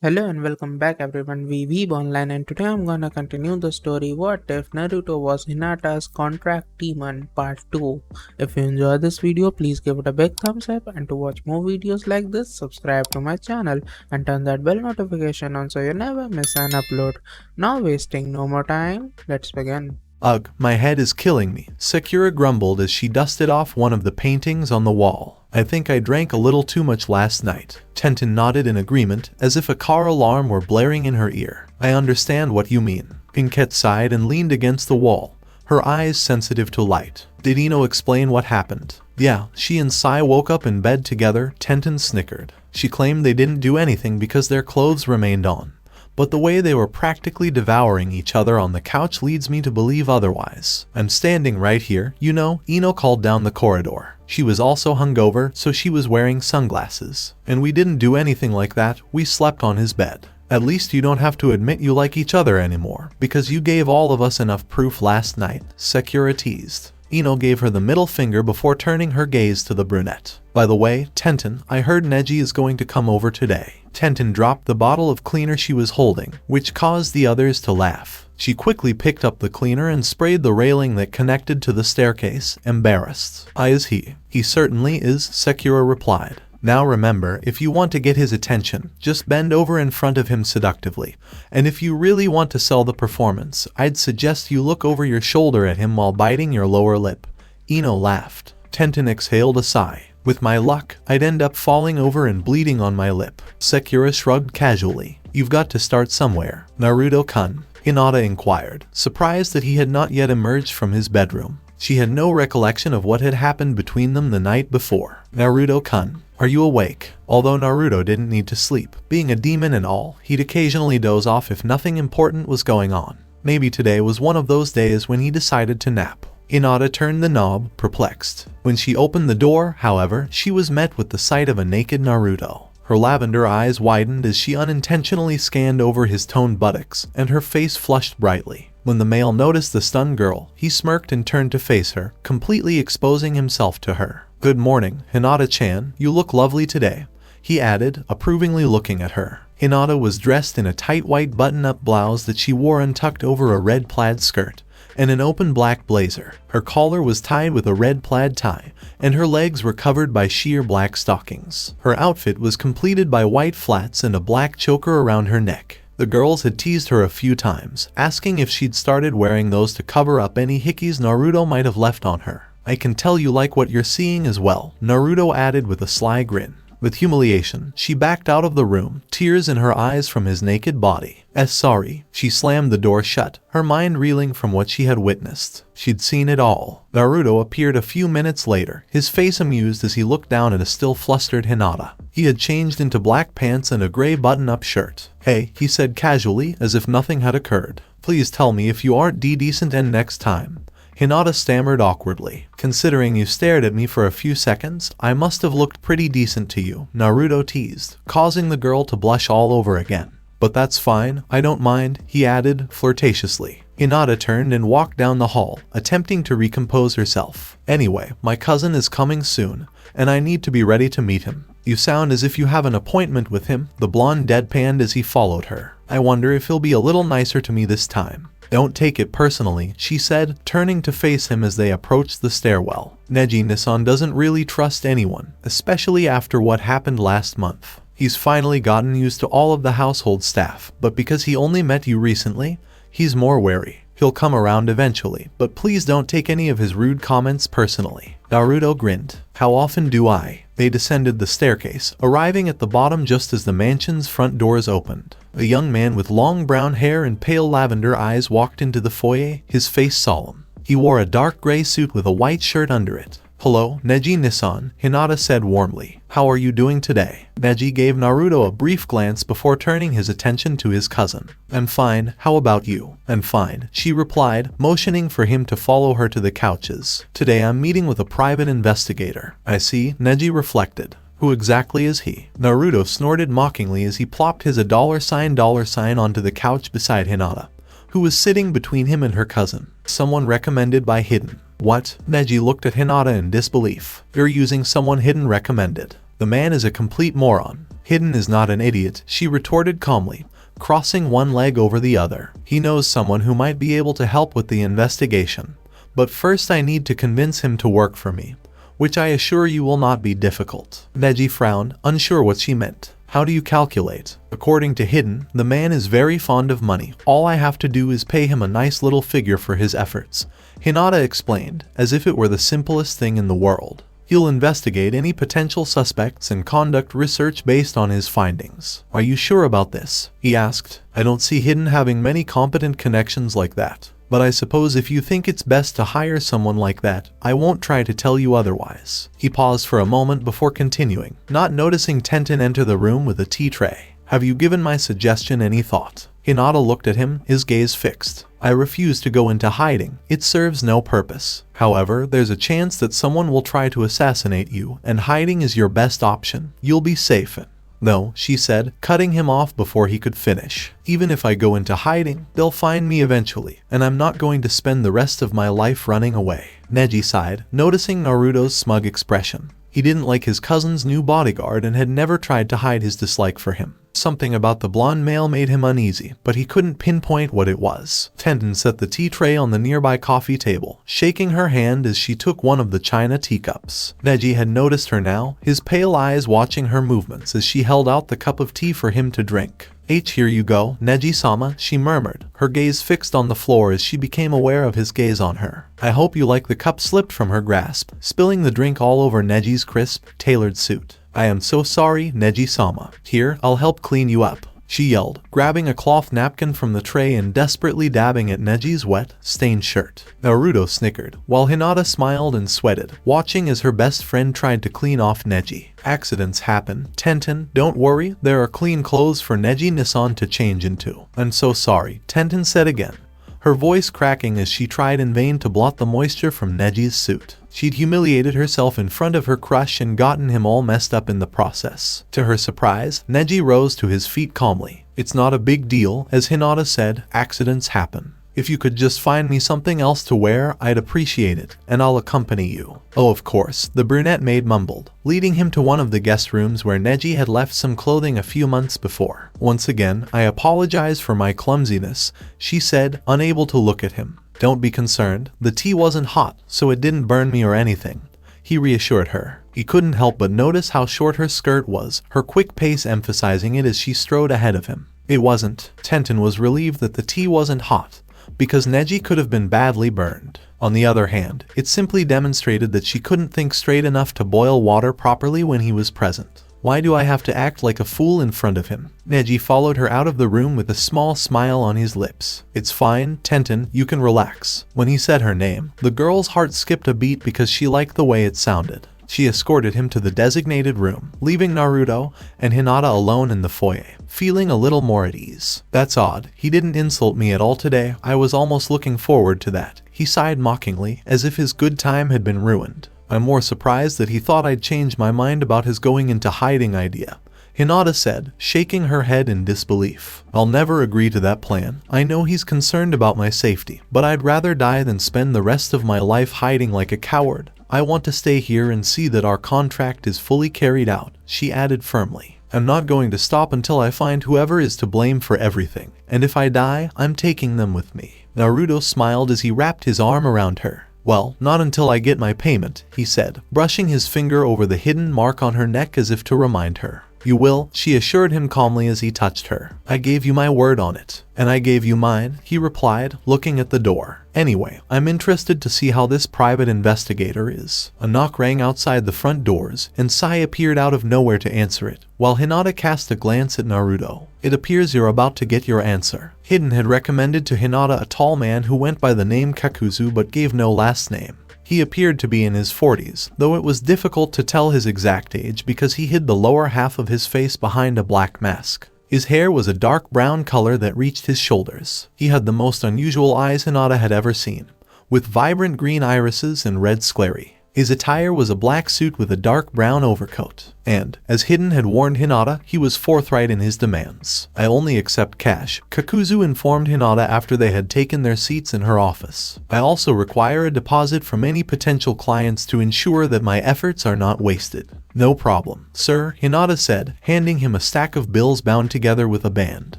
Hello and welcome back everyone, we Weeb online, and today I'm gonna continue the story What If Naruto Was Hinata's Contract Demon Part 2. If you enjoyed this video, please give it a big thumbs up, and to watch more videos like this, subscribe to my channel and turn that bell notification on so you never miss an upload. Now wasting no more time, let's begin. Ugh, my head is killing me, Sakura grumbled as she dusted off one of the paintings on the wall. I think I drank a little too much last night. Tenten nodded in agreement, as if a car alarm were blaring in her ear. I understand what you mean. Pinkett sighed and leaned against the wall, her eyes sensitive to light. Did Ino explain what happened? Yeah, she and Sai woke up in bed together, Tenten snickered. She claimed they didn't do anything because their clothes remained on. But the way they were practically devouring each other on the couch leads me to believe otherwise. I'm standing right here, you know, Ino called down the corridor. She was also hungover, so she was wearing sunglasses. And we didn't do anything like that, we slept on his bed. At least you don't have to admit you like each other anymore, because you gave all of us enough proof last night, Sakura teased. Ino gave her the middle finger before turning her gaze to the brunette. By the way, Tenten, I heard Neji is going to come over today. Tenten dropped the bottle of cleaner she was holding, which caused the others to laugh. She quickly picked up the cleaner and sprayed the railing that connected to the staircase, embarrassed. Is he? He certainly is, Sakura replied. Now remember, if you want to get his attention, just bend over in front of him seductively. And if you really want to sell the performance, I'd suggest you look over your shoulder at him while biting your lower lip. Ino laughed. Tenten exhaled a sigh. With my luck, I'd end up falling over and bleeding on my lip. Sakura shrugged casually. You've got to start somewhere. Naruto-kun, Hinata inquired, surprised that he had not yet emerged from his bedroom. She had no recollection of what had happened between them the night before. Naruto-kun, are you awake? Although Naruto didn't need to sleep. Being a demon and all, he'd occasionally doze off if nothing important was going on. Maybe today was one of those days when he decided to nap. Hinata turned the knob, perplexed. When she opened the door, however, she was met with the sight of a naked Naruto. Her lavender eyes widened as she unintentionally scanned over his toned buttocks, and her face flushed brightly. When the male noticed the stunned girl, he smirked and turned to face her, completely exposing himself to her. Good morning, Hinata-chan, you look lovely today, he added, approvingly looking at her. Hinata was dressed in a tight white button-up blouse that she wore untucked over a red plaid skirt, and an open black blazer. Her collar was tied with a red plaid tie, and her legs were covered by sheer black stockings. Her outfit was completed by white flats and a black choker around her neck. The girls had teased her a few times, asking if she'd started wearing those to cover up any hickeys Naruto might have left on her. I can tell you like what you're seeing as well, Naruto added with a sly grin. With humiliation, she backed out of the room, tears in her eyes from his naked body. Sorry, she slammed the door shut, her mind reeling from what she had witnessed. She'd seen it all. Naruto appeared a few minutes later, his face amused as he looked down at a still flustered Hinata. He had changed into black pants and a gray button-up shirt. Hey, he said casually, as if nothing had occurred. Please tell me if you aren't decent and next time. Hinata stammered awkwardly. Considering you stared at me for a few seconds, I must have looked pretty decent to you, Naruto teased, causing the girl to blush all over again. But that's fine, I don't mind, he added, flirtatiously. Hinata turned and walked down the hall, attempting to recompose herself. Anyway, my cousin is coming soon, and I need to be ready to meet him. You sound as if you have an appointment with him, the blonde deadpanned as he followed her. I wonder if he'll be a little nicer to me this time. Don't take it personally, she said, turning to face him as they approached the stairwell. Neji-san doesn't really trust anyone, especially after what happened last month. He's finally gotten used to all of the household staff, but because he only met you recently, he's more wary. He'll come around eventually, but please don't take any of his rude comments personally. Naruto grinned. How often do I? They descended the staircase, arriving at the bottom just as the mansion's front doors opened. A young man with long brown hair and pale lavender eyes walked into the foyer, his face solemn. He wore a dark gray suit with a white shirt under it. Hello, Neji-san, Hinata said warmly. How are you doing today? Neji gave Naruto a brief glance before turning his attention to his cousin. I'm fine, how about you? I'm fine, she replied, motioning for him to follow her to the couches. Today I'm meeting with a private investigator. I see, Neji reflected. Who exactly is he? Naruto snorted mockingly as he plopped his $sign onto the couch beside Hinata, who was sitting between him and her cousin. Someone recommended by Hidden. What? Neji looked at Hinata in disbelief. You're using someone Hidden recommended. The man is a complete moron. Hidden is not an idiot, she retorted calmly, crossing one leg over the other. He knows someone who might be able to help with the investigation. But first I need to convince him to work for me, which I assure you will not be difficult. Neji frowned, unsure what she meant. How do you calculate? According to Hidden, the man is very fond of money. All I have to do is pay him a nice little figure for his efforts. Hinata explained, as if it were the simplest thing in the world. He'll investigate any potential suspects and conduct research based on his findings. Are you sure about this? He asked. I don't see Hidden having many competent connections like that. But I suppose if you think it's best to hire someone like that, I won't try to tell you otherwise. He paused for a moment before continuing, not noticing Tenten enter the room with a tea tray. Have you given my suggestion any thought? Hinata looked at him, his gaze fixed. I refuse to go into hiding. It serves no purpose. However, there's a chance that someone will try to assassinate you, and hiding is your best option. You'll be safe. No, she said, cutting him off before he could finish. Even if I go into hiding, they'll find me eventually, and I'm not going to spend the rest of my life running away. Neji sighed, noticing Naruto's smug expression. He didn't like his cousin's new bodyguard and had never tried to hide his dislike for him. Something about the blonde male made him uneasy, but he couldn't pinpoint what it was. Tenten set the tea tray on the nearby coffee table, shaking her hand as she took one of the china teacups. Neji had noticed her now, his pale eyes watching her movements as she held out the cup of tea for him to drink. Here you go, Neji-sama, she murmured, her gaze fixed on the floor as she became aware of his gaze on her. I hope you like. The cup slipped from her grasp, spilling the drink all over Neji's crisp, tailored suit. I am so sorry, Neji-sama. Here, I'll help clean you up, she yelled, grabbing a cloth napkin from the tray and desperately dabbing at Neji's wet, stained shirt. Naruto snickered, while Hinata smiled and sweated, watching as her best friend tried to clean off Neji. Accidents happen. Tenten, don't worry, there are clean clothes for Neji-Nisan to change into. I'm so sorry, Tenten said again, her voice cracking as she tried in vain to blot the moisture from Neji's suit. She'd humiliated herself in front of her crush and gotten him all messed up in the process. To her surprise, Neji rose to his feet calmly. It's not a big deal, as Hinata said, accidents happen. If you could just find me something else to wear, I'd appreciate it, and I'll accompany you. Oh, of course, the brunette maid mumbled, leading him to one of the guest rooms where Neji had left some clothing a few months before. Once again, I apologize for my clumsiness, she said, unable to look at him. Don't be concerned, the tea wasn't hot, so it didn't burn me or anything, he reassured her. He couldn't help but notice how short her skirt was, her quick pace emphasizing it as she strode ahead of him. It wasn't. Tenten was relieved that the tea wasn't hot, because Neji could have been badly burned. On the other hand, it simply demonstrated that she couldn't think straight enough to boil water properly when he was present. Why do I have to act like a fool in front of him? Neji followed her out of the room with a small smile on his lips. It's fine, Tenten, you can relax. When he said her name, the girl's heart skipped a beat because she liked the way it sounded. She escorted him to the designated room, leaving Naruto and Hinata alone in the foyer, feeling a little more at ease. That's odd, he didn't insult me at all today, I was almost looking forward to that. He sighed mockingly, as if his good time had been ruined. I'm more surprised that he thought I'd changed my mind about his going into hiding idea, Hinata said, shaking her head in disbelief. I'll never agree to that plan. I know he's concerned about my safety, but I'd rather die than spend the rest of my life hiding like a coward. I want to stay here and see that our contract is fully carried out, she added firmly. I'm not going to stop until I find whoever is to blame for everything, and if I die, I'm taking them with me. Naruto smiled as he wrapped his arm around her. Well, not until I get my payment, he said, brushing his finger over the hidden mark on her neck as if to remind her. You will, she assured him calmly as he touched her. I gave you my word on it. And I gave you mine, he replied, looking at the door. Anyway, I'm interested to see how this private investigator is. A knock rang outside the front doors, and Sai appeared out of nowhere to answer it, while Hinata cast a glance at Naruto. It appears you're about to get your answer. Hidden had recommended to Hinata a tall man who went by the name Kakuzu but gave no last name. He appeared to be in his 40s, though it was difficult to tell his exact age because he hid the lower half of his face behind a black mask. His hair was a dark brown color that reached his shoulders. He had the most unusual eyes Hinata had ever seen, with vibrant green irises and red sclerae. His attire was a black suit with a dark brown overcoat, and, as Hidden had warned Hinata, he was forthright in his demands. "I only accept cash," Kakuzu informed Hinata after they had taken their seats in her office. "I also require a deposit from any potential clients to ensure that my efforts are not wasted." "No problem, sir," Hinata said, handing him a stack of bills bound together with a band.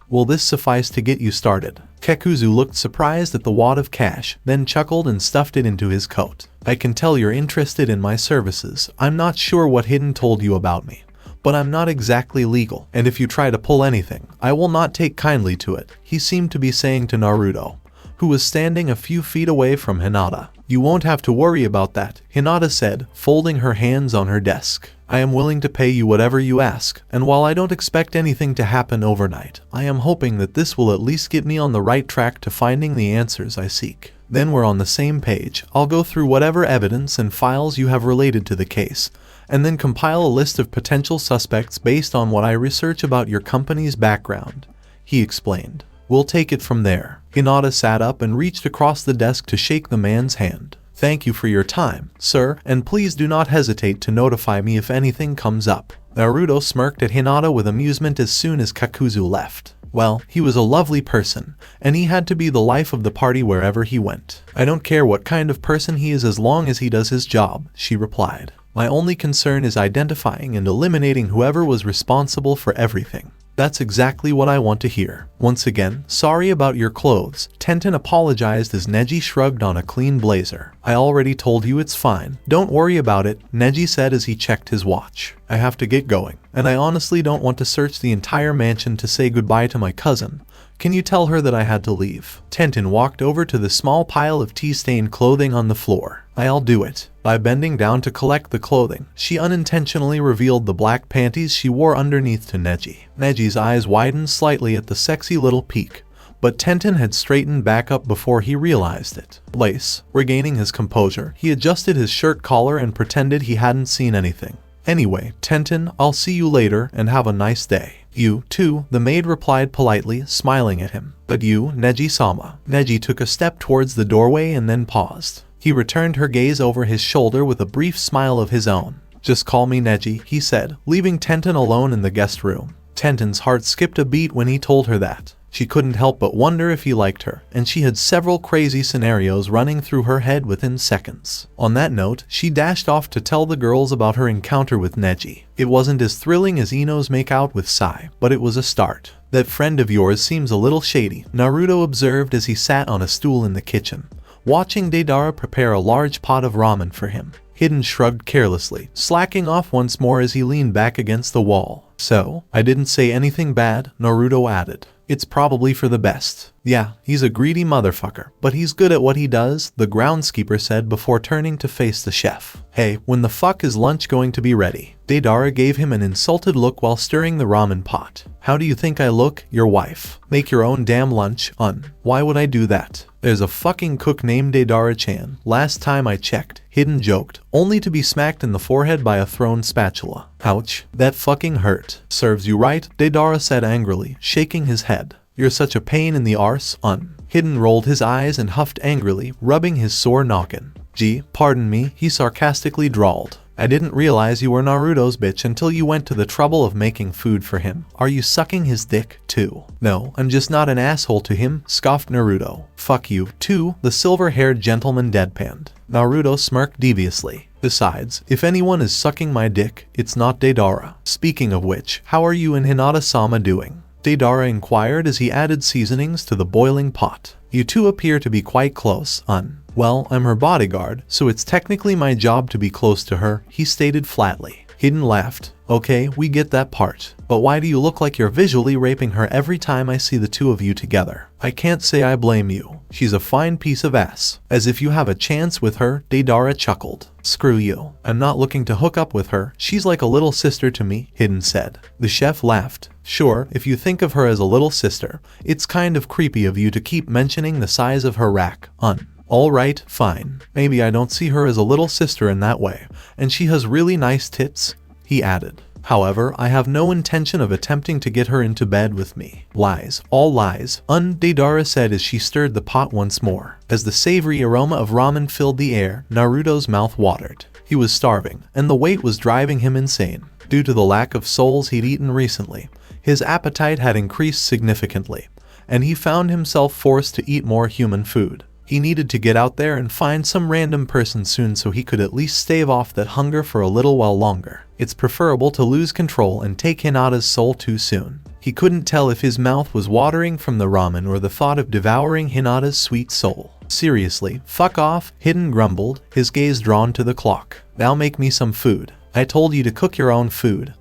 "Will this suffice to get you started?" Kakuzu looked surprised at the wad of cash, then chuckled and stuffed it into his coat. "I can tell you're interested in my services. I'm not sure what Hidden told you about me, but I'm not exactly legal, and if you try to pull anything, I will not take kindly to it," he seemed to be saying to Naruto, who was standing a few feet away from Hinata. "You won't have to worry about that," Hinata said, folding her hands on her desk. "I am willing to pay you whatever you ask, and while I don't expect anything to happen overnight, I am hoping that this will at least get me on the right track to finding the answers I seek. Then we're on the same page. I'll go through whatever evidence and files you have related to the case, and then compile a list of potential suspects based on what I research about your company's background," he explained. "We'll take it from there." Hinata sat up and reached across the desk to shake the man's hand. "Thank you for your time, sir, and please do not hesitate to notify me if anything comes up." Naruto smirked at Hinata with amusement as soon as Kakuzu left. Well, he was a lovely person, and he had to be the life of the party wherever he went. "I don't care what kind of person he is as long as he does his job," she replied. "My only concern is identifying and eliminating whoever was responsible for everything." "That's exactly what I want to hear." Once again, "Sorry about your clothes," Tenten apologized as Neji shrugged on a clean blazer. "I already told you it's fine. Don't worry about it," Neji said as he checked his watch. "I have to get going, and I honestly don't want to search the entire mansion to say goodbye to my cousin. Can you tell her that I had to leave?" Tenten walked over to the small pile of tea-stained clothing on the floor. "I'll do it." By bending down to collect the clothing, she unintentionally revealed the black panties she wore underneath to Neji. Neji's eyes widened slightly at the sexy little peek, but Tenten had straightened back up before he realized it. Lace. Regaining his composure, he adjusted his shirt collar and pretended he hadn't seen anything. "Anyway, Tenten, I'll see you later and have a nice day." "You, too," the maid replied politely, smiling at him. "But you, Neji-sama." Neji took a step towards the doorway and then paused. He returned her gaze over his shoulder with a brief smile of his own. "Just call me Neji," he said, leaving Tenten alone in the guest room. Tenten's heart skipped a beat when he told her that. She couldn't help but wonder if he liked her, and she had several crazy scenarios running through her head within seconds. On that note, she dashed off to tell the girls about her encounter with Neji. It wasn't as thrilling as Ino's makeout with Sai, but it was a start. "That friend of yours seems a little shady," Naruto observed as he sat on a stool in the kitchen, watching Deidara prepare a large pot of ramen for him. Hidden shrugged carelessly, slacking off once more as he leaned back against the wall. "So, I didn't say anything bad," Naruto added. "It's probably for the best." "Yeah, he's a greedy motherfucker, but he's good at what he does," the groundskeeper said before turning to face the chef. "Hey, when the fuck is lunch going to be ready?" Deidara gave him an insulted look while stirring the ramen pot. "How do you think I look, your wife? Make your own damn lunch, Why would I do that? There's a fucking cook named Deidara-chan. Last time I checked," Hidden joked, only to be smacked in the forehead by a thrown spatula. "Ouch, that fucking hurt." "Serves you right," Deidara said angrily, shaking his head. "You're such a pain in the arse, Hidden rolled his eyes and huffed angrily, rubbing his sore noggin. "Gee, pardon me," he sarcastically drawled. "I didn't realize you were Naruto's bitch until you went to the trouble of making food for him. Are you sucking his dick, too?" "No, I'm just not an asshole to him," scoffed Naruto. "Fuck you, too," the silver-haired gentleman deadpanned. Naruto smirked deviously. "Besides, if anyone is sucking my dick, it's not Deidara. Speaking of which, how are you and Hinata-sama doing?" Deidara inquired as he added seasonings to the boiling pot. "You two appear to be quite close, Well, I'm her bodyguard, so it's technically my job to be close to her," he stated flatly. Hidden laughed. "Okay, we get that part. But why do you look like you're visually raping her every time I see the two of you together?" "I can't say I blame you. She's a fine piece of ass." "As if you have a chance with her," Deidara chuckled. "Screw you. I'm not looking to hook up with her. She's like a little sister to me," Hidden said. The chef laughed. "Sure, if you think of her as a little sister, it's kind of creepy of you to keep mentioning the size of her rack, All right, fine. Maybe I don't see her as a little sister in that way, and she has really nice tits," he added. "However, I have no intention of attempting to get her into bed with me." "Lies, all lies," Deidara said as she stirred the pot once more. As the savory aroma of ramen filled the air, Naruto's mouth watered. He was starving, and the weight was driving him insane. Due to the lack of souls he'd eaten recently, his appetite had increased significantly, and he found himself forced to eat more human food. He needed to get out there and find some random person soon so he could at least stave off that hunger for a little while longer. It's preferable to lose control and take Hinata's soul too soon. He couldn't tell if his mouth was watering from the ramen or the thought of devouring Hinata's sweet soul. Seriously, fuck off, Hidden grumbled, his gaze drawn to the clock. Now make me some food. I told you to cook your own food,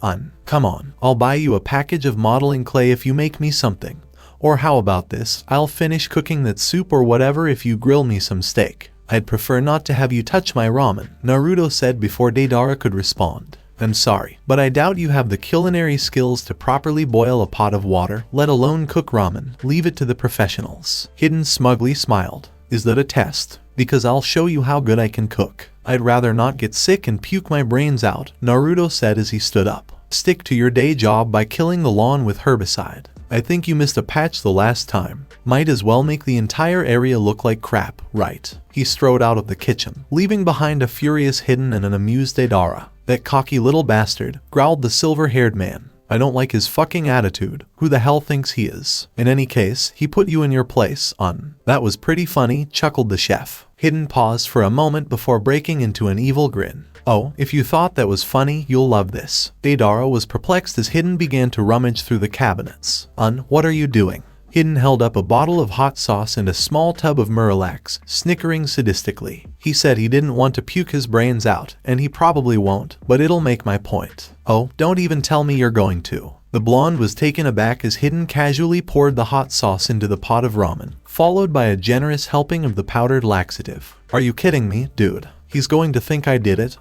Come on, I'll buy you a package of modeling clay if you make me something. Or how about this, I'll finish cooking that soup or whatever if you grill me some steak. I'd prefer not to have you touch my ramen, Naruto said before Deidara could respond. I'm sorry, but I doubt you have the culinary skills to properly boil a pot of water, let alone cook ramen. Leave it to the professionals. Hidden smugly smiled. Is that a test? Because I'll show you how good I can cook. I'd rather not get sick and puke my brains out, Naruto said as he stood up. Stick to your day job by killing the lawn with herbicide. I think you missed a patch the last time. Might as well make the entire area look like crap, right? He strode out of the kitchen, leaving behind a furious Hidden and an amused Deidara. That cocky little bastard, growled the silver-haired man. I don't like his fucking attitude. Who the hell thinks he is? In any case, he put you in your place, That was pretty funny, chuckled the chef. Hidden paused for a moment before breaking into an evil grin. Oh, if you thought that was funny, you'll love this. Deidara was perplexed as Hidden began to rummage through the cabinets. What are you doing? Hidden held up a bottle of hot sauce and a small tub of Miralax, snickering sadistically. He said he didn't want to puke his brains out, and he probably won't, but it'll make my point. Oh, don't even tell me you're going to. The blonde was taken aback as Hidden casually poured the hot sauce into the pot of ramen, followed by a generous helping of the powdered laxative. Are you kidding me, dude? He's going to think I did it,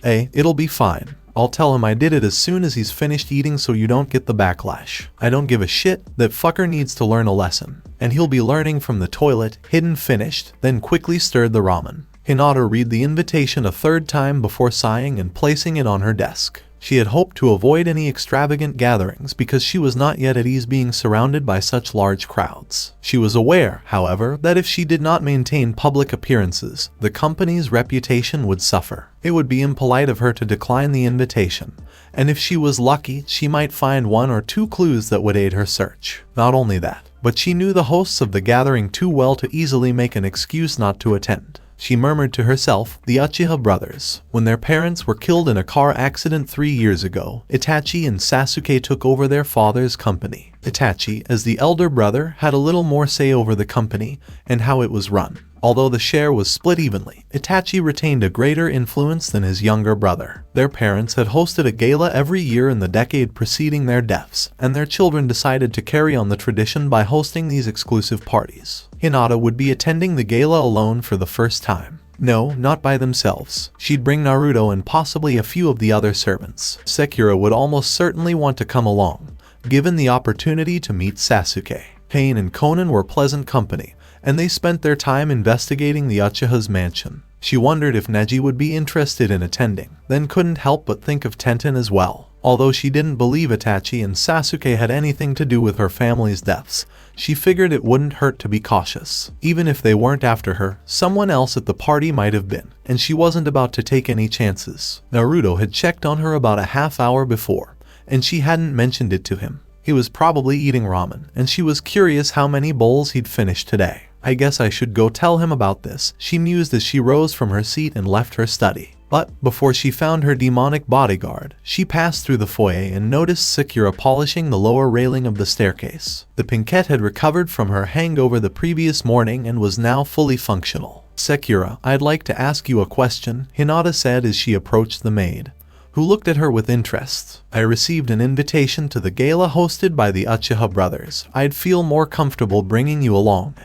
it'll be fine. I'll tell him I did it as soon as he's finished eating so you don't get the backlash. I don't give a shit, that fucker needs to learn a lesson. And he'll be learning from the toilet. Hidden finished, then quickly stirred the ramen. Hinata read the invitation a third time before sighing and placing it on her desk. She had hoped to avoid any extravagant gatherings because she was not yet at ease being surrounded by such large crowds. She was aware, however, that if she did not maintain public appearances, the company's reputation would suffer. It would be impolite of her to decline the invitation, and if she was lucky, she might find one or two clues that would aid her search. Not only that, but she knew the hosts of the gathering too well to easily make an excuse not to attend. She murmured to herself, the Uchiha brothers. When their parents were killed in a car accident 3 years ago, Itachi and Sasuke took over their father's company. Itachi, as the elder brother, had a little more say over the company and how it was run. Although the share was split evenly, Itachi retained a greater influence than his younger brother. Their parents had hosted a gala every year in the decade preceding their deaths, and their children decided to carry on the tradition by hosting these exclusive parties. Hinata would be attending the gala alone for the first time. No, not by themselves. She'd bring Naruto and possibly a few of the other servants. Sekira would almost certainly want to come along, given the opportunity to meet Sasuke. Pain and Konan were pleasant company, and they spent their time investigating the Uchiha's mansion. She wondered if Neji would be interested in attending, then couldn't help but think of Tenten as well. Although she didn't believe Itachi and Sasuke had anything to do with her family's deaths, she figured it wouldn't hurt to be cautious. Even if they weren't after her, someone else at the party might have been, and she wasn't about to take any chances. Naruto had checked on her about a half hour before, and she hadn't mentioned it to him. He was probably eating ramen, and she was curious how many bowls he'd finished today. I guess I should go tell him about this, she mused as she rose from her seat and left her study. But before she found her demonic bodyguard, she passed through the foyer and noticed Sekira polishing the lower railing of the staircase. The pinkette had recovered from her hangover the previous morning and was now fully functional. Sekira, I'd like to ask you a question, Hinata said as she approached the maid, who looked at her with interest. I received an invitation to the gala hosted by the Uchiha brothers. I'd feel more comfortable bringing you along.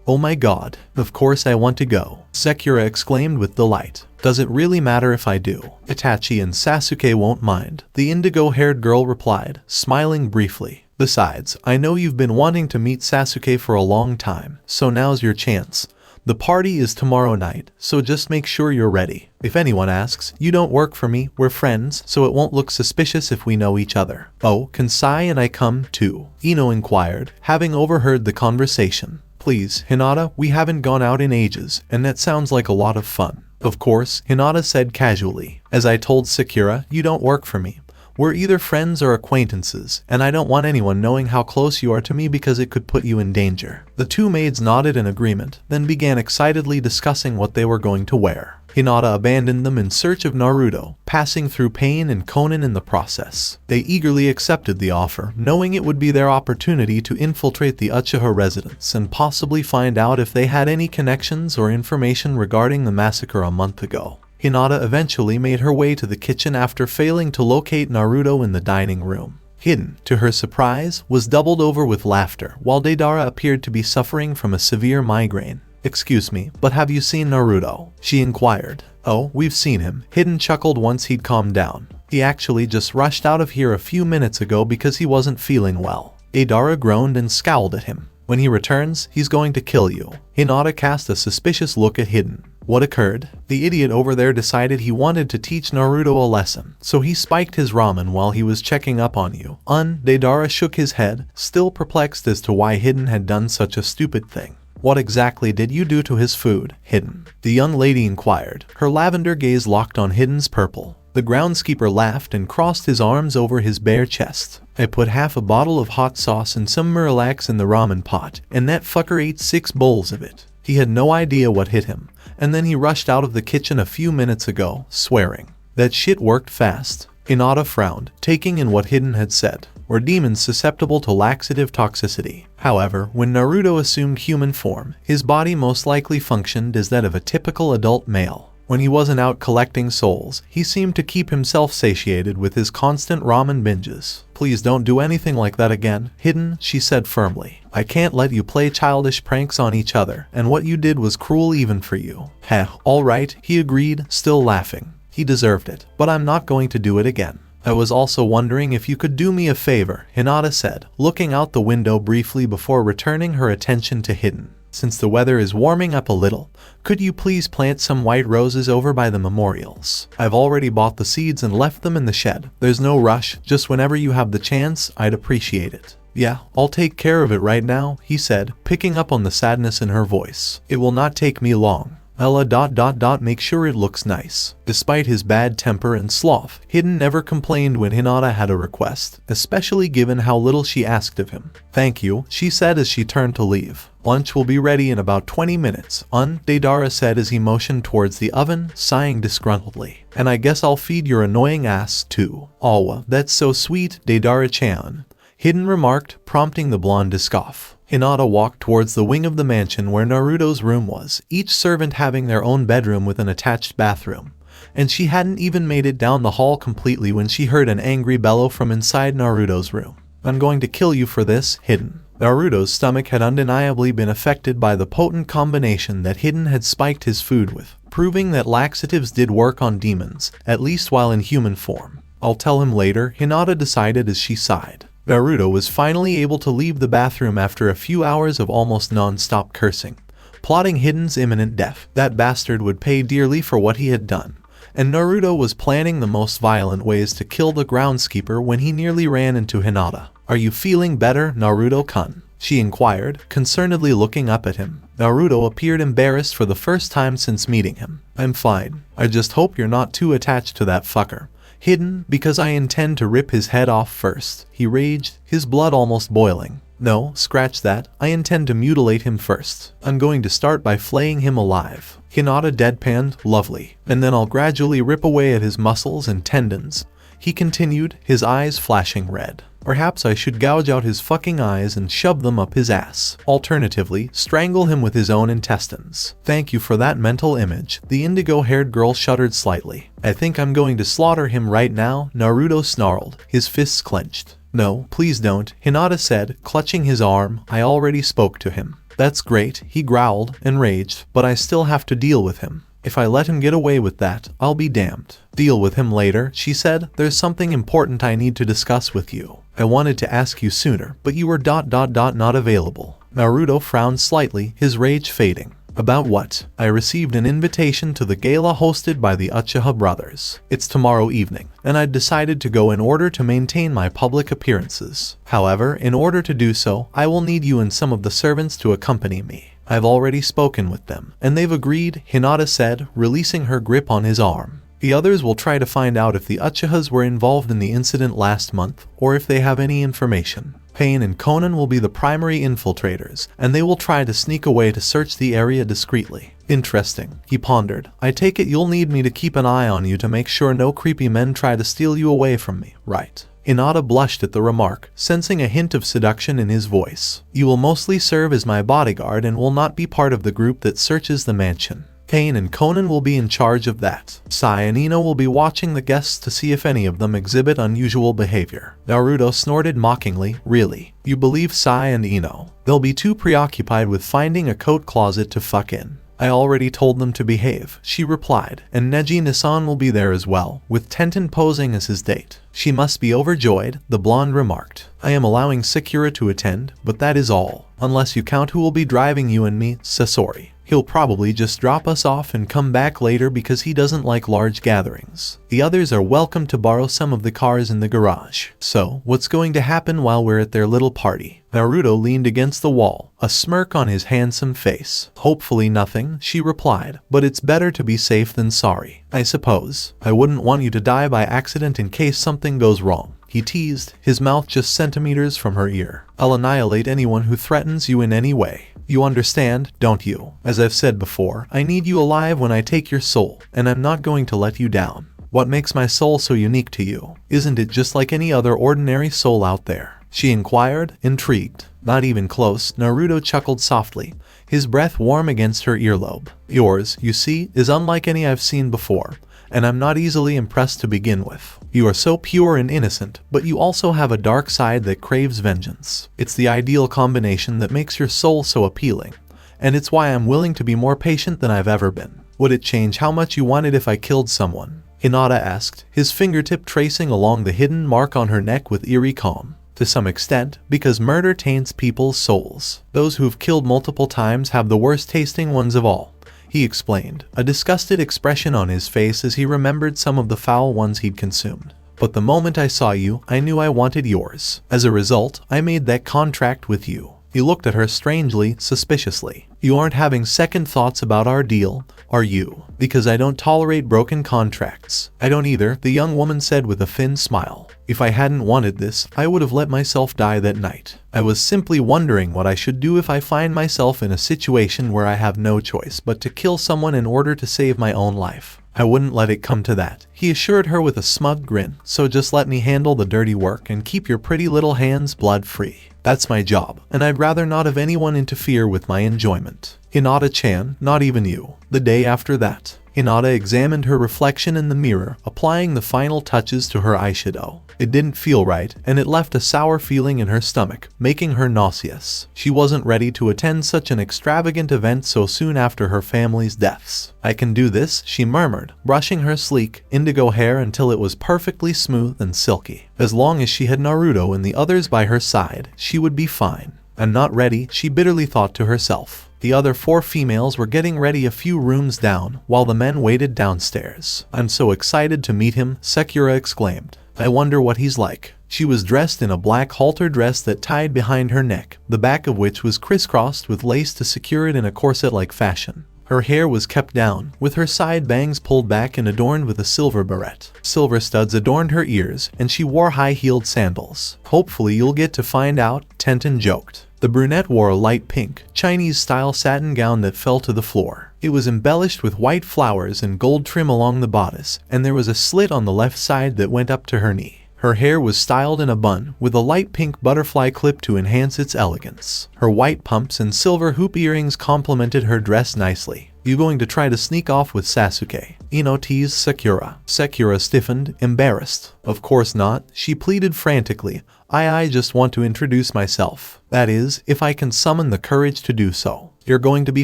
Oh my god, of course I want to go, Sekira exclaimed with delight. Does it really matter if I do? Itachi and Sasuke won't mind, the indigo-haired girl replied, smiling briefly. Besides, I know you've been wanting to meet Sasuke for a long time, so now's your chance. The party is tomorrow night, so just make sure you're ready. If anyone asks, you don't work for me, we're friends, so it won't look suspicious if we know each other. Oh, can Sai and I come too? Ino inquired, having overheard the conversation. Please, Hinata, we haven't gone out in ages, and that sounds like a lot of fun. Of course, Hinata said casually. As I told Sakura, you don't work for me. We're either friends or acquaintances, and I don't want anyone knowing how close you are to me because it could put you in danger. The two maids nodded in agreement, then began excitedly discussing what they were going to wear. Hinata abandoned them in search of Naruto, passing through Pain and Konan in the process. They eagerly accepted the offer, knowing it would be their opportunity to infiltrate the Uchiha residence and possibly find out if they had any connections or information regarding the massacre a month ago. Hinata eventually made her way to the kitchen after failing to locate Naruto in the dining room. Hidden, to her surprise, was doubled over with laughter, while Deidara appeared to be suffering from a severe migraine. Excuse me, but have you seen Naruto? She inquired. Oh, we've seen him. Hidden chuckled once he'd calmed down. He actually just rushed out of here a few minutes ago because he wasn't feeling well. Deidara groaned and scowled at him. When he returns, he's going to kill you. Hinata cast a suspicious look at Hidden. What occurred? The idiot over there decided he wanted to teach Naruto a lesson, so he spiked his ramen while he was checking up on you. Deidara shook his head, still perplexed as to why Hidden had done such a stupid thing. What exactly did you do to his food, Hidden? The young lady inquired, her lavender gaze locked on Hidden's purple. The groundskeeper laughed and crossed his arms over his bare chest. I put half a bottle of hot sauce and some Miralax in the ramen pot, and that fucker ate 6 bowls of it. He had no idea what hit him, and then he rushed out of the kitchen a few minutes ago, swearing. That shit worked fast. Hinata frowned, taking in what Hidden had said. Were demons susceptible to laxative toxicity? However, when Naruto assumed human form, his body most likely functioned as that of a typical adult male. When he wasn't out collecting souls, he seemed to keep himself satiated with his constant ramen binges. Please don't do anything like that again, Hidden, she said firmly. I can't let you play childish pranks on each other, and what you did was cruel even for you. Heh, alright, he agreed, still laughing. He deserved it, but I'm not going to do it again. I was also wondering if you could do me a favor, Hinata said, looking out the window briefly before returning her attention to Hidden. Since the weather is warming up a little, could you please plant some white roses over by the memorials? I've already bought the seeds and left them in the shed. There's no rush, just whenever you have the chance, I'd appreciate it. Yeah, I'll take care of it right now, he said, picking up on the sadness in her voice. It will not take me long. Make sure it looks nice. Despite his bad temper and sloth, Hidden never complained when Hinata had a request, especially given how little she asked of him. Thank you, she said as she turned to leave. Lunch will be ready in about 20 minutes, Deidara said as he motioned towards the oven, sighing disgruntledly. And I guess I'll feed your annoying ass, too. Awa, that's so sweet, Deidara-chan. Hidden remarked, prompting the blonde to scoff. Hinata walked towards the wing of the mansion where Naruto's room was, each servant having their own bedroom with an attached bathroom. And she hadn't even made it down the hall completely when she heard an angry bellow from inside Naruto's room. I'm going to kill you for this, Hidden. Naruto's stomach had undeniably been affected by the potent combination that Hidden had spiked his food with, proving that laxatives did work on demons, at least while in human form. I'll tell him later, Hinata decided as she sighed. Naruto was finally able to leave the bathroom after a few hours of almost non-stop cursing, plotting Hidden's imminent death. That bastard would pay dearly for what he had done, and Naruto was planning the most violent ways to kill the groundskeeper when he nearly ran into Hinata. Are you feeling better, Naruto-kun? She inquired, concernedly looking up at him. Naruto appeared embarrassed for the first time since meeting him. I'm fine. I just hope you're not too attached to that fucker. Hidden, because I intend to rip his head off first, he raged, his blood almost boiling. No, scratch that, I intend to mutilate him first. I'm going to start by flaying him alive. Hinata deadpanned, lovely, and then I'll gradually rip away at his muscles and tendons. He continued, his eyes flashing red. Perhaps I should gouge out his fucking eyes and shove them up his ass. Alternatively, strangle him with his own intestines. Thank you for that mental image. The indigo-haired girl shuddered slightly. I think I'm going to slaughter him right now, Naruto snarled, his fists clenched. No, please don't, Hinata said, clutching his arm. I already spoke to him. That's great, he growled, enraged, but I still have to deal with him. If I let him get away with that, I'll be damned. Deal with him later, she said. There's something important I need to discuss with you. I wanted to ask you sooner, but you were not available. Naruto frowned slightly, his rage fading. About what? I received an invitation to the gala hosted by the Uchiha brothers. It's tomorrow evening, and I'd decided to go in order to maintain my public appearances. However, in order to do so, I will need you and some of the servants to accompany me. I've already spoken with them, and they've agreed, Hinata said, releasing her grip on his arm. The others will try to find out if the Uchihas were involved in the incident last month, or if they have any information. Pain and Conan will be the primary infiltrators, and they will try to sneak away to search the area discreetly. Interesting, he pondered. I take it you'll need me to keep an eye on you to make sure no creepy men try to steal you away from me, right? Hinata blushed at the remark, sensing a hint of seduction in his voice. You will mostly serve as my bodyguard and will not be part of the group that searches the mansion. Pain and Conan will be in charge of that. Sai and Ino will be watching the guests to see if any of them exhibit unusual behavior. Naruto snorted mockingly. Really? You believe Sai and Ino? They'll be too preoccupied with finding a coat closet to fuck in. I already told them to behave, she replied, and Neji Nisan will be there as well, with Tenten posing as his date. She must be overjoyed, the blonde remarked. I am allowing Sakura to attend, but that is all, unless you count who will be driving you and me, Sasori. He'll probably just drop us off and come back later because he doesn't like large gatherings. The others are welcome to borrow some of the cars in the garage. So, what's going to happen while we're at their little party? Naruto leaned against the wall, a smirk on his handsome face. Hopefully nothing, she replied, but it's better to be safe than sorry, I suppose. I wouldn't want you to die by accident in case something goes wrong. He teased, his mouth just centimeters from her ear. I'll annihilate anyone who threatens you in any way. You understand, don't you? As I've said before, I need you alive when I take your soul, and I'm not going to let you down. What makes my soul so unique to you? Isn't it just like any other ordinary soul out there? She inquired, intrigued. Not even close, Naruto chuckled softly, his breath warm against her earlobe. Yours, you see, is unlike any I've seen before, and I'm not easily impressed to begin with. You are so pure and innocent, but you also have a dark side that craves vengeance. It's the ideal combination that makes your soul so appealing, and it's why I'm willing to be more patient than I've ever been. Would it change how much you wanted if I killed someone? Hinata asked, his fingertip tracing along the hidden mark on her neck with eerie calm. To some extent, because murder taints people's souls. Those who've killed multiple times have the worst tasting ones of all, he explained, a disgusted expression on his face as he remembered some of the foul ones he'd consumed. But the moment I saw you, I knew I wanted yours. As a result, I made that contract with you. He looked at her strangely, suspiciously. You aren't having second thoughts about our deal, are you? Because I don't tolerate broken contracts. I don't either, the young woman said with a thin smile. If I hadn't wanted this, I would have let myself die that night. I was simply wondering what I should do if I find myself in a situation where I have no choice but to kill someone in order to save my own life. I wouldn't let it come to that, he assured her with a smug grin, so just let me handle the dirty work and keep your pretty little hands blood-free. That's my job, and I'd rather not have anyone interfere with my enjoyment. Hinata-chan, not even you. The day after that, Hinata examined her reflection in the mirror, applying the final touches to her eyeshadow. It didn't feel right, and it left a sour feeling in her stomach, making her nauseous. She wasn't ready to attend such an extravagant event so soon after her family's deaths. I can do this, she murmured, brushing her sleek, indigo hair until it was perfectly smooth and silky. As long as she had Naruto and the others by her side, she would be fine. I'm not ready, she bitterly thought to herself. The other 4 females were getting ready a few rooms down, while the men waited downstairs. I'm so excited to meet him, Sakura exclaimed. I wonder what he's like. She was dressed in a black halter dress that tied behind her neck, the back of which was crisscrossed with lace to secure it in a corset-like fashion. Her hair was kept down, with her side bangs pulled back and adorned with a silver barrette. Silver studs adorned her ears, and she wore high-heeled sandals. Hopefully you'll get to find out, Tenten joked. The brunette wore a light pink, Chinese-style satin gown that fell to the floor. It was embellished with white flowers and gold trim along the bodice, and there was a slit on the left side that went up to her knee. Her hair was styled in a bun, with a light pink butterfly clip to enhance its elegance. Her white pumps and silver hoop earrings complemented her dress nicely. You going to try to sneak off with Sasuke? Ino teased Sakura. Sakura stiffened, embarrassed. Of course not, she pleaded frantically. I just want to introduce myself. That is, if I can summon the courage to do so. You're going to be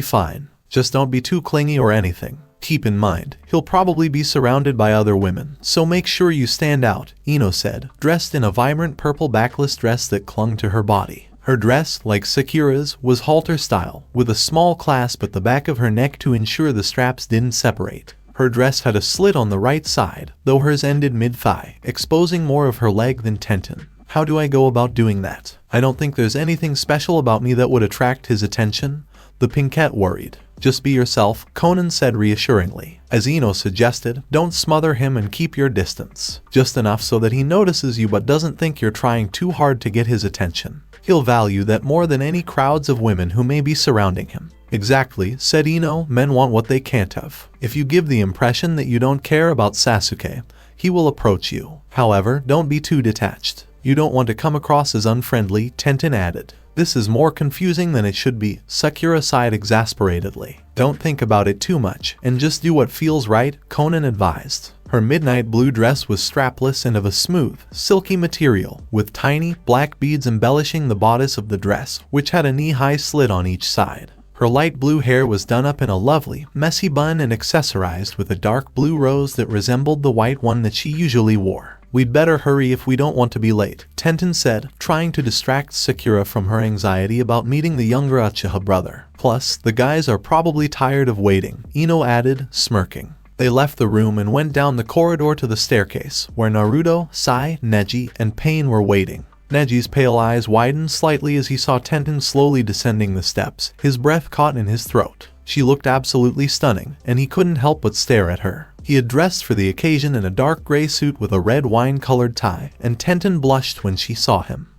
fine. Just don't be too clingy or anything. Keep in mind, he'll probably be surrounded by other women, so make sure you stand out, Ino said, dressed in a vibrant purple backless dress that clung to her body. Her dress, like Sakura's, was halter style, with a small clasp at the back of her neck to ensure the straps didn't separate. Her dress had a slit on the right side, though hers ended mid-thigh, exposing more of her leg than Tenten. How do I go about doing that? I don't think there's anything special about me that would attract his attention. The pinkette worried. Just be yourself, Conan said reassuringly. As Ino suggested, don't smother him and keep your distance. Just enough so that he notices you but doesn't think you're trying too hard to get his attention. He'll value that more than any crowds of women who may be surrounding him. Exactly, said Ino, men want what they can't have. If you give the impression that you don't care about Sasuke, he will approach you. However, don't be too detached. You don't want to come across as unfriendly, Tenten added. This is more confusing than it should be, Sakura sighed exasperatedly. Don't think about it too much, and just do what feels right, Conan advised. Her midnight blue dress was strapless and of a smooth, silky material, with tiny, black beads embellishing the bodice of the dress, which had a knee-high slit on each side. Her light blue hair was done up in a lovely, messy bun and accessorized with a dark blue rose that resembled the white one that she usually wore. We'd better hurry if we don't want to be late, Tenten said, trying to distract Sakura from her anxiety about meeting the younger Uchiha brother. Plus, the guys are probably tired of waiting, Ino added, smirking. They left the room and went down the corridor to the staircase, where Naruto, Sai, Neji, and Pain were waiting. Neji's pale eyes widened slightly as he saw Tenten slowly descending the steps, his breath caught in his throat. She looked absolutely stunning, and he couldn't help but stare at her. He had dressed for the occasion in a dark gray suit with a red wine-colored tie, and Tenten blushed when she saw him.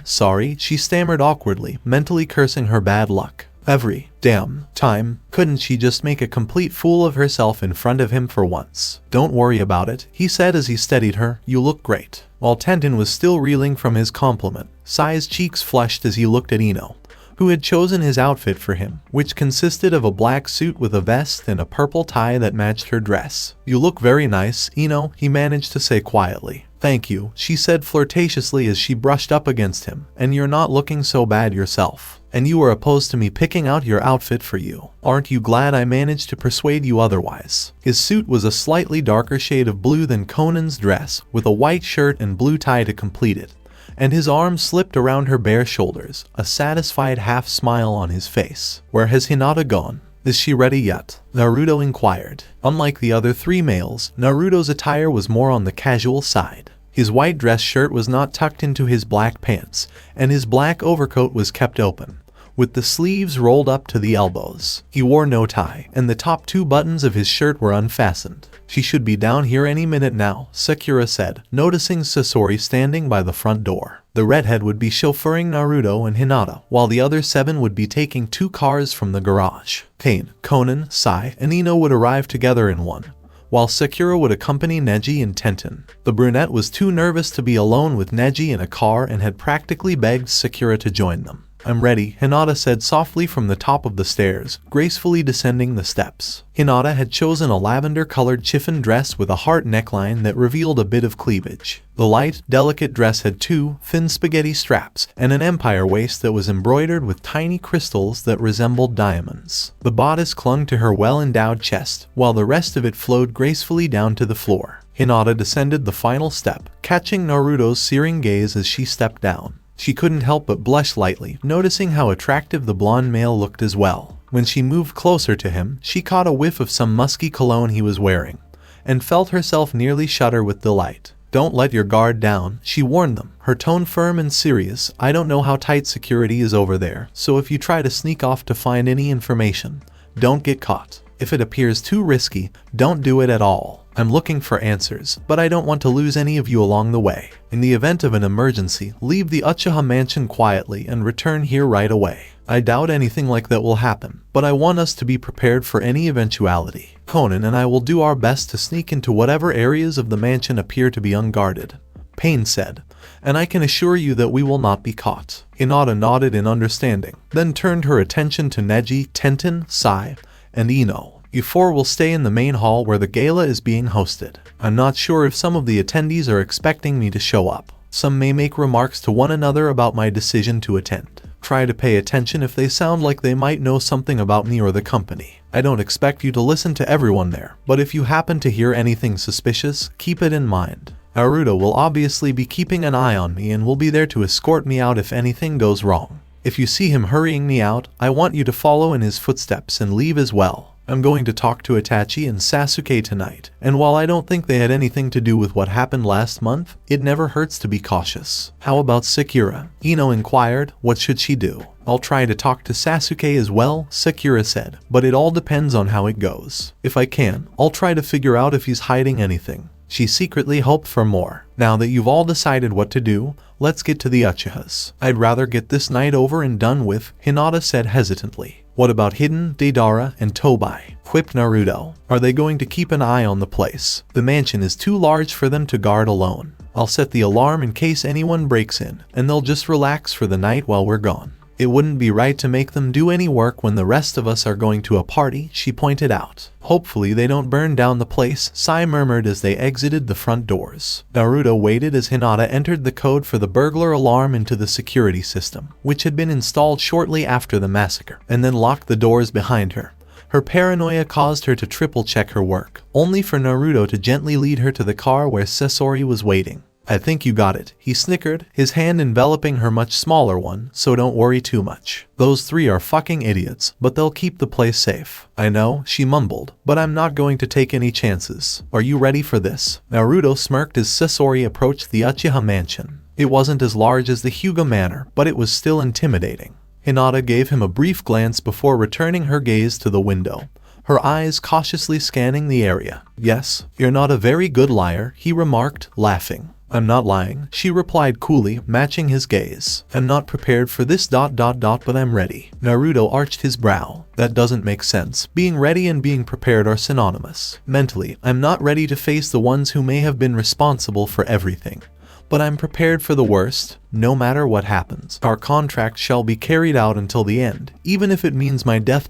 Sorry, she stammered awkwardly, mentally cursing her bad luck. Every damn time, couldn't she just make a complete fool of herself in front of him for once? Don't worry about it, he said as he steadied her, you look great. While Tenten was still reeling from his compliment, Sai's cheeks flushed as he looked at Ino, who had chosen his outfit for him, which consisted of a black suit with a vest and a purple tie that matched her dress. You look very nice, Ino, he managed to say quietly. Thank you, she said flirtatiously as she brushed up against him, and you're not looking so bad yourself. And you were opposed to me picking out your outfit for you. Aren't you glad I managed to persuade you otherwise? His suit was a slightly darker shade of blue than Conan's dress, with a white shirt and blue tie to complete it, and his arms slipped around her bare shoulders, a satisfied half smile on his face. Where has Hinata gone? Is she ready yet? Naruto inquired. Unlike the other three males, Naruto's attire was more on the casual side. His white dress shirt was not tucked into his black pants, and his black overcoat was kept open, with the sleeves rolled up to the elbows. He wore no tie, and the top two buttons of his shirt were unfastened. She should be down here any minute now, Sakura said, noticing Sasori standing by the front door. The redhead would be chauffeuring Naruto and Hinata, while the other 7 would be taking 2 cars from the garage. Pain, Conan, Sai, and Ino would arrive together in one, while Sakura would accompany Neji and Tenten. The brunette was too nervous to be alone with Neji in a car and had practically begged Sakura to join them. I'm ready, Hinata said softly from the top of the stairs, gracefully descending the steps. Hinata had chosen a lavender-colored chiffon dress with a heart neckline that revealed a bit of cleavage. The light, delicate dress had 2 thin spaghetti straps and an empire waist that was embroidered with tiny crystals that resembled diamonds. The bodice clung to her well-endowed chest, while the rest of it flowed gracefully down to the floor. Hinata descended the final step, catching Naruto's searing gaze as she stepped down. She couldn't help but blush lightly, noticing how attractive the blonde male looked as well. When she moved closer to him, she caught a whiff of some musky cologne he was wearing, and felt herself nearly shudder with delight. Don't let your guard down, she warned them, her tone firm and serious. I don't know how tight security is over there, so if you try to sneak off to find any information, don't get caught. If it appears too risky, don't do it at all. I'm looking for answers, but I don't want to lose any of you along the way. In the event of an emergency, leave the Uchiha mansion quietly and return here right away. I doubt anything like that will happen, but I want us to be prepared for any eventuality. Conan and I will do our best to sneak into whatever areas of the mansion appear to be unguarded, Pain said, and I can assure you that we will not be caught. Hinata nodded in understanding, then turned her attention to Neji, Tenten, Sai, and Ino. You 4 will stay in the main hall where the gala is being hosted. I'm not sure if some of the attendees are expecting me to show up. Some may make remarks to one another about my decision to attend. Try to pay attention if they sound like they might know something about me or the company. I don't expect you to listen to everyone there, but if you happen to hear anything suspicious, keep it in mind. Naruto will obviously be keeping an eye on me and will be there to escort me out if anything goes wrong. If you see him hurrying me out, I want you to follow in his footsteps and leave as well. I'm going to talk to Itachi and Sasuke tonight, and while I don't think they had anything to do with what happened last month, it never hurts to be cautious. How about Sakura? Ino inquired. What should she do? I'll try to talk to Sasuke as well, Sakura said, but it all depends on how it goes. If I can, I'll try to figure out if he's hiding anything. She secretly hoped for more. Now that you've all decided what to do, let's get to the Uchihas. I'd rather get this night over and done with, Hinata said hesitantly. What about Hiden, Deidara, and Tobai? Quipped Naruto. Are they going to keep an eye on the place? The mansion is too large for them to guard alone. I'll set the alarm in case anyone breaks in, and they'll just relax for the night while we're gone. It wouldn't be right to make them do any work when the rest of us are going to a party, she pointed out. Hopefully they don't burn down the place, Sai murmured as they exited the front doors. Naruto waited as Hinata entered the code for the burglar alarm into the security system, which had been installed shortly after the massacre, and then locked the doors behind her. Her paranoia caused her to triple-check her work, only for Naruto to gently lead her to the car where Sasori was waiting. I think you got it, he snickered, his hand enveloping her much smaller one, so don't worry too much. Those three are fucking idiots, but they'll keep the place safe. I know, she mumbled, but I'm not going to take any chances. Are you ready for this? Naruto smirked as Sasori approached the Uchiha mansion. It wasn't as large as the Hyuga Manor, but it was still intimidating. Hinata gave him a brief glance before returning her gaze to the window, her eyes cautiously scanning the area. Yes, you're not a very good liar, he remarked, laughing. I'm not lying, she replied coolly, matching his gaze. I'm not prepared for this ... but I'm ready. Naruto arched his brow. That doesn't make sense. Being ready and being prepared are synonymous. Mentally, I'm not ready to face the ones who may have been responsible for everything. But I'm prepared for the worst, no matter what happens. Our contract shall be carried out until the end, even if it means my death ...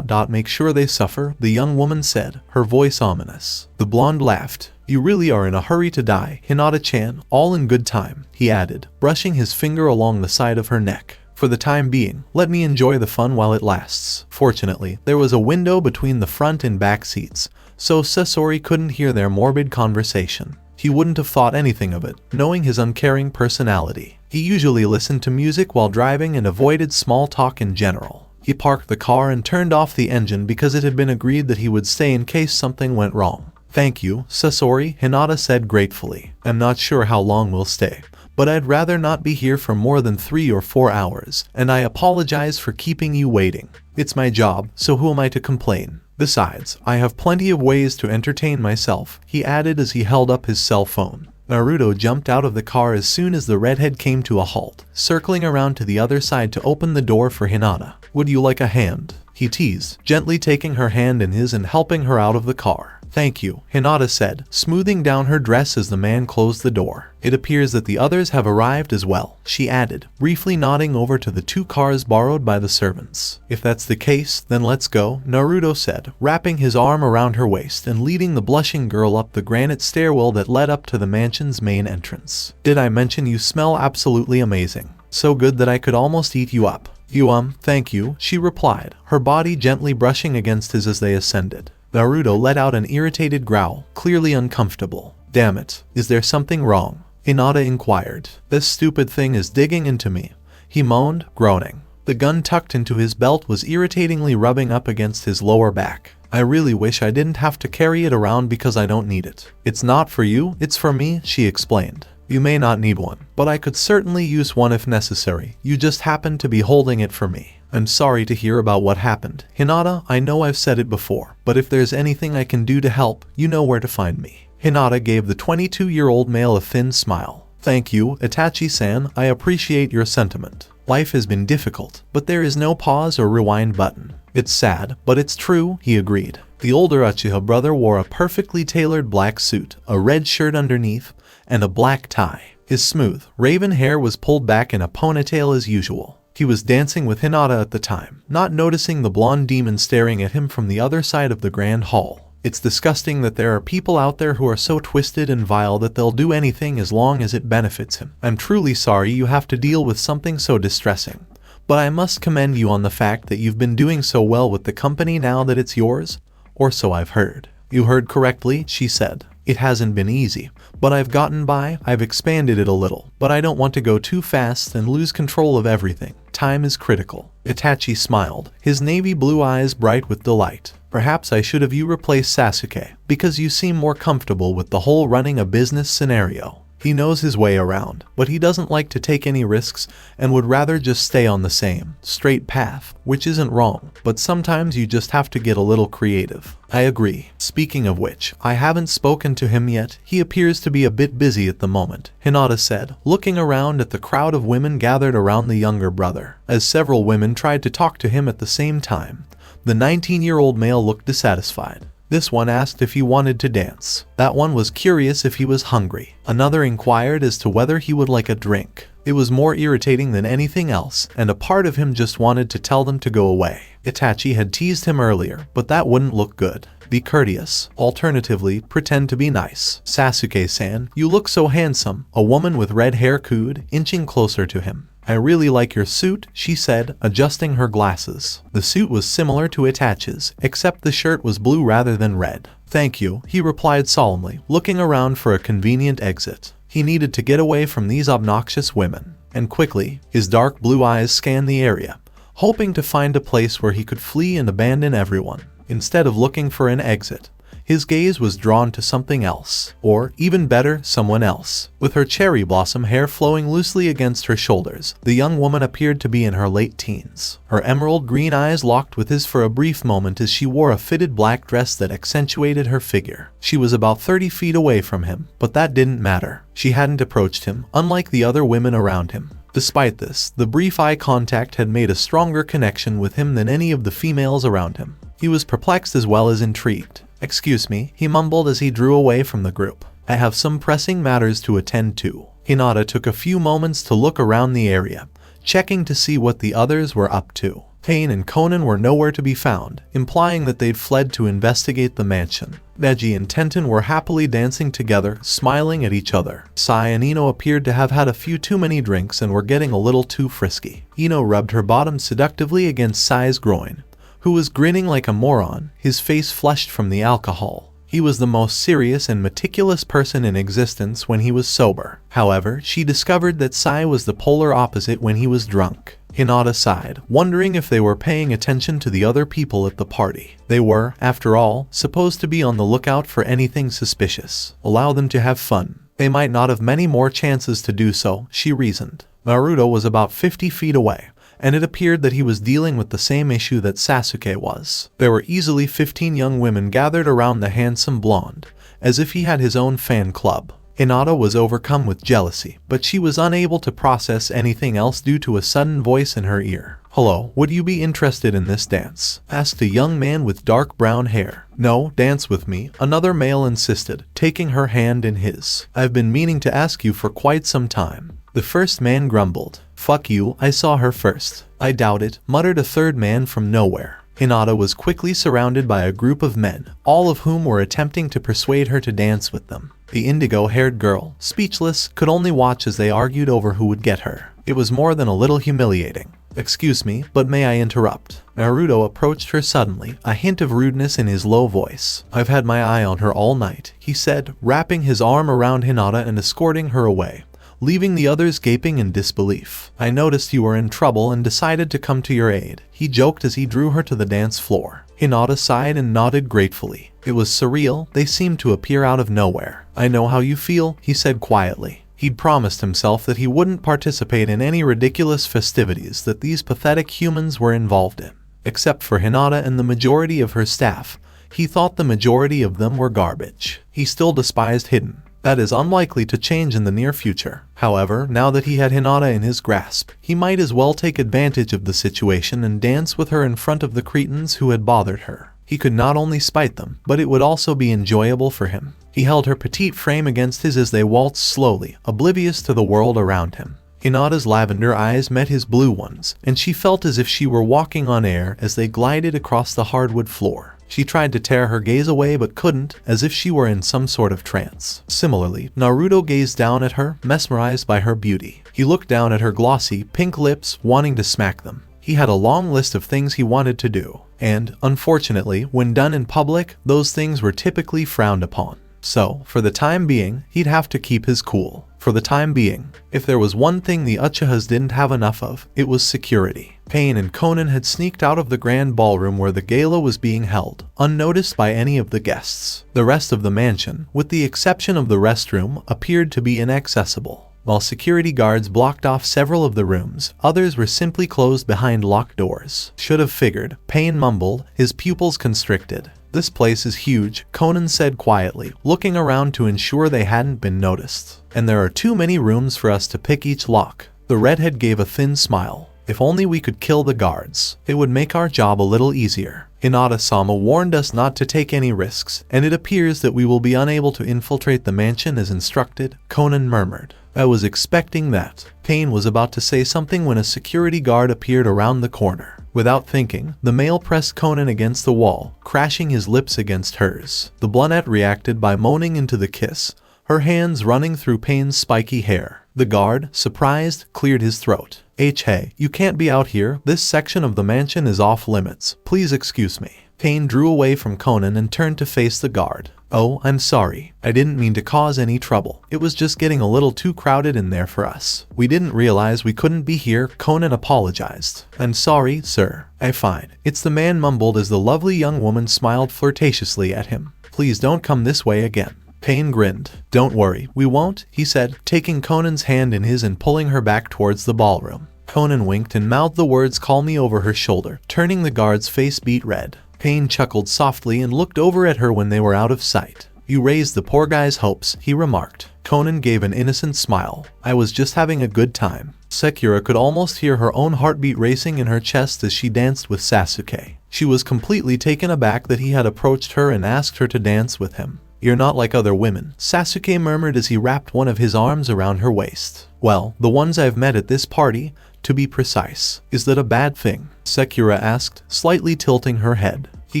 Make sure they suffer, the young woman said, her voice ominous. The blonde laughed. You really are in a hurry to die, Hinata-chan, all in good time, he added, brushing his finger along the side of her neck. For the time being, let me enjoy the fun while it lasts. Fortunately, there was a window between the front and back seats, so Sasori couldn't hear their morbid conversation. He wouldn't have thought anything of it, knowing his uncaring personality. He usually listened to music while driving and avoided small talk in general. He parked the car and turned off the engine because it had been agreed that he would stay in case something went wrong. Thank you, Sasori, Hinata said gratefully. I'm not sure how long we'll stay, but I'd rather not be here for more than 3 or 4 hours, and I apologize for keeping you waiting. It's my job, so who am I to complain? Besides, I have plenty of ways to entertain myself, he added as he held up his cell phone. Naruto jumped out of the car as soon as the redhead came to a halt, circling around to the other side to open the door for Hinata. Would you like a hand? He teased, gently taking her hand in his and helping her out of the car. Thank you, Hinata said, smoothing down her dress as the man closed the door. It appears that the others have arrived as well, she added, briefly nodding over to the 2 cars borrowed by the servants. If that's the case, then let's go, Naruto said, wrapping his arm around her waist and leading the blushing girl up the granite stairwell that led up to the mansion's main entrance. Did I mention you smell absolutely amazing? So good that I could almost eat you up. Thank you, she replied, her body gently brushing against his as they ascended. Naruto let out an irritated growl, clearly uncomfortable. Damn it, is there something wrong? Hinata inquired. This stupid thing is digging into me, he moaned, groaning. The gun tucked into his belt was irritatingly rubbing up against his lower back. I really wish I didn't have to carry it around because I don't need it. It's not for you, it's for me, she explained. You may not need one, but I could certainly use one if necessary. You just happen to be holding it for me. I'm sorry to hear about what happened. Hinata, I know I've said it before, but if there's anything I can do to help, you know where to find me. Hinata gave the 22-year-old male a thin smile. Thank you, Itachi-san, I appreciate your sentiment. Life has been difficult, but there is no pause or rewind button. It's sad, but it's true, he agreed. The older Uchiha brother wore a perfectly tailored black suit, a red shirt underneath, and a black tie. His smooth, raven hair was pulled back in a ponytail as usual. He was dancing with Hinata at the time, not noticing the blonde demon staring at him from the other side of the grand hall. It's disgusting that there are people out there who are so twisted and vile that they'll do anything as long as it benefits him. I'm truly sorry you have to deal with something so distressing, but I must commend you on the fact that you've been doing so well with the company now that it's yours, or so I've heard. You heard correctly, she said. It hasn't been easy, but I've gotten by. I've expanded it a little, but I don't want to go too fast and lose control of everything. Time is critical. Itachi smiled, his navy blue eyes bright with delight. Perhaps I should have you replace Sasuke, because you seem more comfortable with the whole running a business scenario. He knows his way around, but he doesn't like to take any risks and would rather just stay on the same, straight path, which isn't wrong, but sometimes you just have to get a little creative. I agree. Speaking of which, I haven't spoken to him yet. He appears to be a bit busy at the moment, Hinata said, looking around at the crowd of women gathered around the younger brother. As several women tried to talk to him at the same time, the 19-year-old male looked dissatisfied. This one asked if he wanted to dance. That one was curious if he was hungry. Another inquired as to whether he would like a drink. It was more irritating than anything else, and a part of him just wanted to tell them to go away. Itachi had teased him earlier, but that wouldn't look good. Be courteous. Alternatively, pretend to be nice. Sasuke-san, you look so handsome. A woman with red hair cooed, inching closer to him. I really like your suit, she said, adjusting her glasses. The suit was similar to Itachi's, except the shirt was blue rather than red. Thank you, he replied solemnly, looking around for a convenient exit. He needed to get away from these obnoxious women. And quickly, his dark blue eyes scanned the area, hoping to find a place where he could flee and abandon everyone. Instead of looking for an exit, his gaze was drawn to something else, or even better, someone else. With her cherry blossom hair flowing loosely against her shoulders, the young woman appeared to be in her late teens. Her emerald green eyes locked with his for a brief moment as she wore a fitted black dress that accentuated her figure. She was about 30 feet away from him, but that didn't matter. She hadn't approached him, unlike the other women around him. Despite this, the brief eye contact had made a stronger connection with him than any of the females around him. He was perplexed as well as intrigued. Excuse me, he mumbled as he drew away from the group. I have some pressing matters to attend to. Hinata took a few moments to look around the area, checking to see what the others were up to. Pain and Conan were nowhere to be found, implying that they'd fled to investigate the mansion. Neji and Tenten were happily dancing together, smiling at each other. Sai and Ino appeared to have had a few too many drinks and were getting a little too frisky. Ino rubbed her bottom seductively against Sai's groin, who was grinning like a moron, his face flushed from the alcohol. He was the most serious and meticulous person in existence when he was sober. However, she discovered that Sai was the polar opposite when he was drunk. Hinata sighed, wondering if they were paying attention to the other people at the party. They were, after all, supposed to be on the lookout for anything suspicious. Allow them to have fun. They might not have many more chances to do so, she reasoned. Naruto was about 50 feet away, and it appeared that he was dealing with the same issue that Sasuke was. There were easily 15 young women gathered around the handsome blonde, as if he had his own fan club. Hinata was overcome with jealousy, but she was unable to process anything else due to a sudden voice in her ear. Hello, would you be interested in this dance? Asked a young man with dark brown hair. No, dance with me, another male insisted, taking her hand in his. I've been meaning to ask you for quite some time. The first man grumbled. Fuck you, I saw her first. I doubt it, muttered a third man from nowhere. Hinata was quickly surrounded by a group of men, all of whom were attempting to persuade her to dance with them. The indigo-haired girl, speechless, could only watch as they argued over who would get her. It was more than a little humiliating. Excuse me, but may I interrupt? Naruto approached her suddenly, a hint of rudeness in his low voice. I've had my eye on her all night, he said, wrapping his arm around Hinata and escorting her away, leaving the others gaping in disbelief. I noticed you were in trouble and decided to come to your aid, he joked as he drew her to the dance floor. Hinata sighed and nodded gratefully. It was surreal, they seemed to appear out of nowhere. I know how you feel, he said quietly. He'd promised himself that he wouldn't participate in any ridiculous festivities that these pathetic humans were involved in. Except for Hinata and the majority of her staff, he thought the majority of them were garbage. He still despised Hidden. That is unlikely to change in the near future. However, now that he had Hinata in his grasp, he might as well take advantage of the situation and dance with her in front of the cretins who had bothered her. He could not only spite them, but it would also be enjoyable for him. He held her petite frame against his as they waltzed slowly, oblivious to the world around him. Hinata's lavender eyes met his blue ones, and she felt as if she were walking on air as they glided across the hardwood floor. She tried to tear her gaze away but couldn't, as if she were in some sort of trance. Similarly, Naruto gazed down at her, mesmerized by her beauty. He looked down at her glossy, pink lips, wanting to smack them. He had a long list of things he wanted to do, and, unfortunately, when done in public, those things were typically frowned upon. So, for the time being, he'd have to keep his cool. for the time being. If there was one thing the Uchihas didn't have enough of, it was security. Pain and Conan had sneaked out of the grand ballroom where the gala was being held, unnoticed by any of the guests. The rest of the mansion, with the exception of the restroom, appeared to be inaccessible. While security guards blocked off several of the rooms, others were simply closed behind locked doors. Should have figured, Pain mumbled, his pupils constricted. This place is huge, Conan said quietly, looking around to ensure they hadn't been noticed. And there are too many rooms for us to pick each lock. The redhead gave a thin smile. If only we could kill the guards, it would make our job a little easier. Hinata-sama warned us not to take any risks, and it appears that we will be unable to infiltrate the mansion as instructed, Conan murmured. I was expecting that. Pain was about to say something when a security guard appeared around the corner. Without thinking, the male pressed Conan against the wall, crashing his lips against hers. The brunette reacted by moaning into the kiss, her hands running through Pain's spiky hair. The guard, surprised, cleared his throat. Hey, you can't be out here. This section of the mansion is off limits. Please excuse me. Pain drew away from Conan and turned to face the guard. Oh, I'm sorry. I didn't mean to cause any trouble. It was just getting a little too crowded in there for us. We didn't realize we couldn't be here, Conan apologized. I'm sorry, sir. I'm fine. It's the man mumbled as the lovely young woman smiled flirtatiously at him. Please don't come this way again. Pain grinned. Don't worry, we won't, he said, taking Conan's hand in his and pulling her back towards the ballroom. Conan winked and mouthed the words calmly over her shoulder, turning the guard's face beet red. Pain chuckled softly and looked over at her when they were out of sight. You raised the poor guy's hopes, he remarked. Conan gave an innocent smile. I was just having a good time. Sakura could almost hear her own heartbeat racing in her chest as she danced with Sasuke. She was completely taken aback that he had approached her and asked her to dance with him. You're not like other women, Sasuke murmured as he wrapped one of his arms around her waist. Well, the ones I've met at this party, to be precise. Is that a bad thing? Sakura asked, slightly tilting her head. He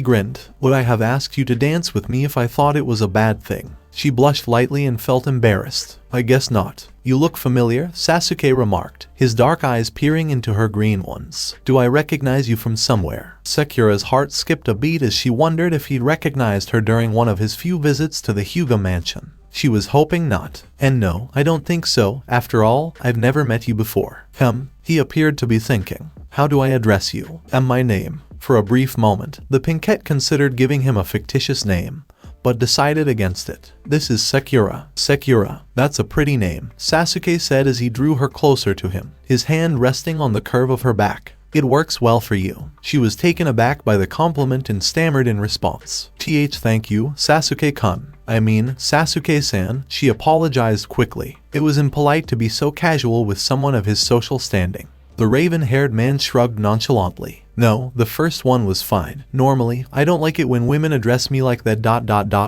grinned. Would I have asked you to dance with me if I thought it was a bad thing? She blushed lightly and felt embarrassed. I guess not. You look familiar, Sasuke remarked, his dark eyes peering into her green ones. Do I recognize you from somewhere? Sakura's heart skipped a beat as she wondered if he'd recognized her during one of his few visits to the Hyuga mansion. She was hoping not. And no, I don't think so. After all, I've never met you before. He appeared to be thinking. How do I address you? My name. For a brief moment, the pinkette considered giving him a fictitious name, but decided against it. This is Sakura. Sakura. That's a pretty name, Sasuke said as he drew her closer to him, his hand resting on the curve of her back. It works well for you. She was taken aback by the compliment and stammered in response. Thank you, Sasuke-kun. I mean, Sasuke-san, she apologized quickly. It was impolite to be so casual with someone of his social standing. The raven-haired man shrugged nonchalantly. No, the first one was fine. Normally, I don't like it when women address me like that ...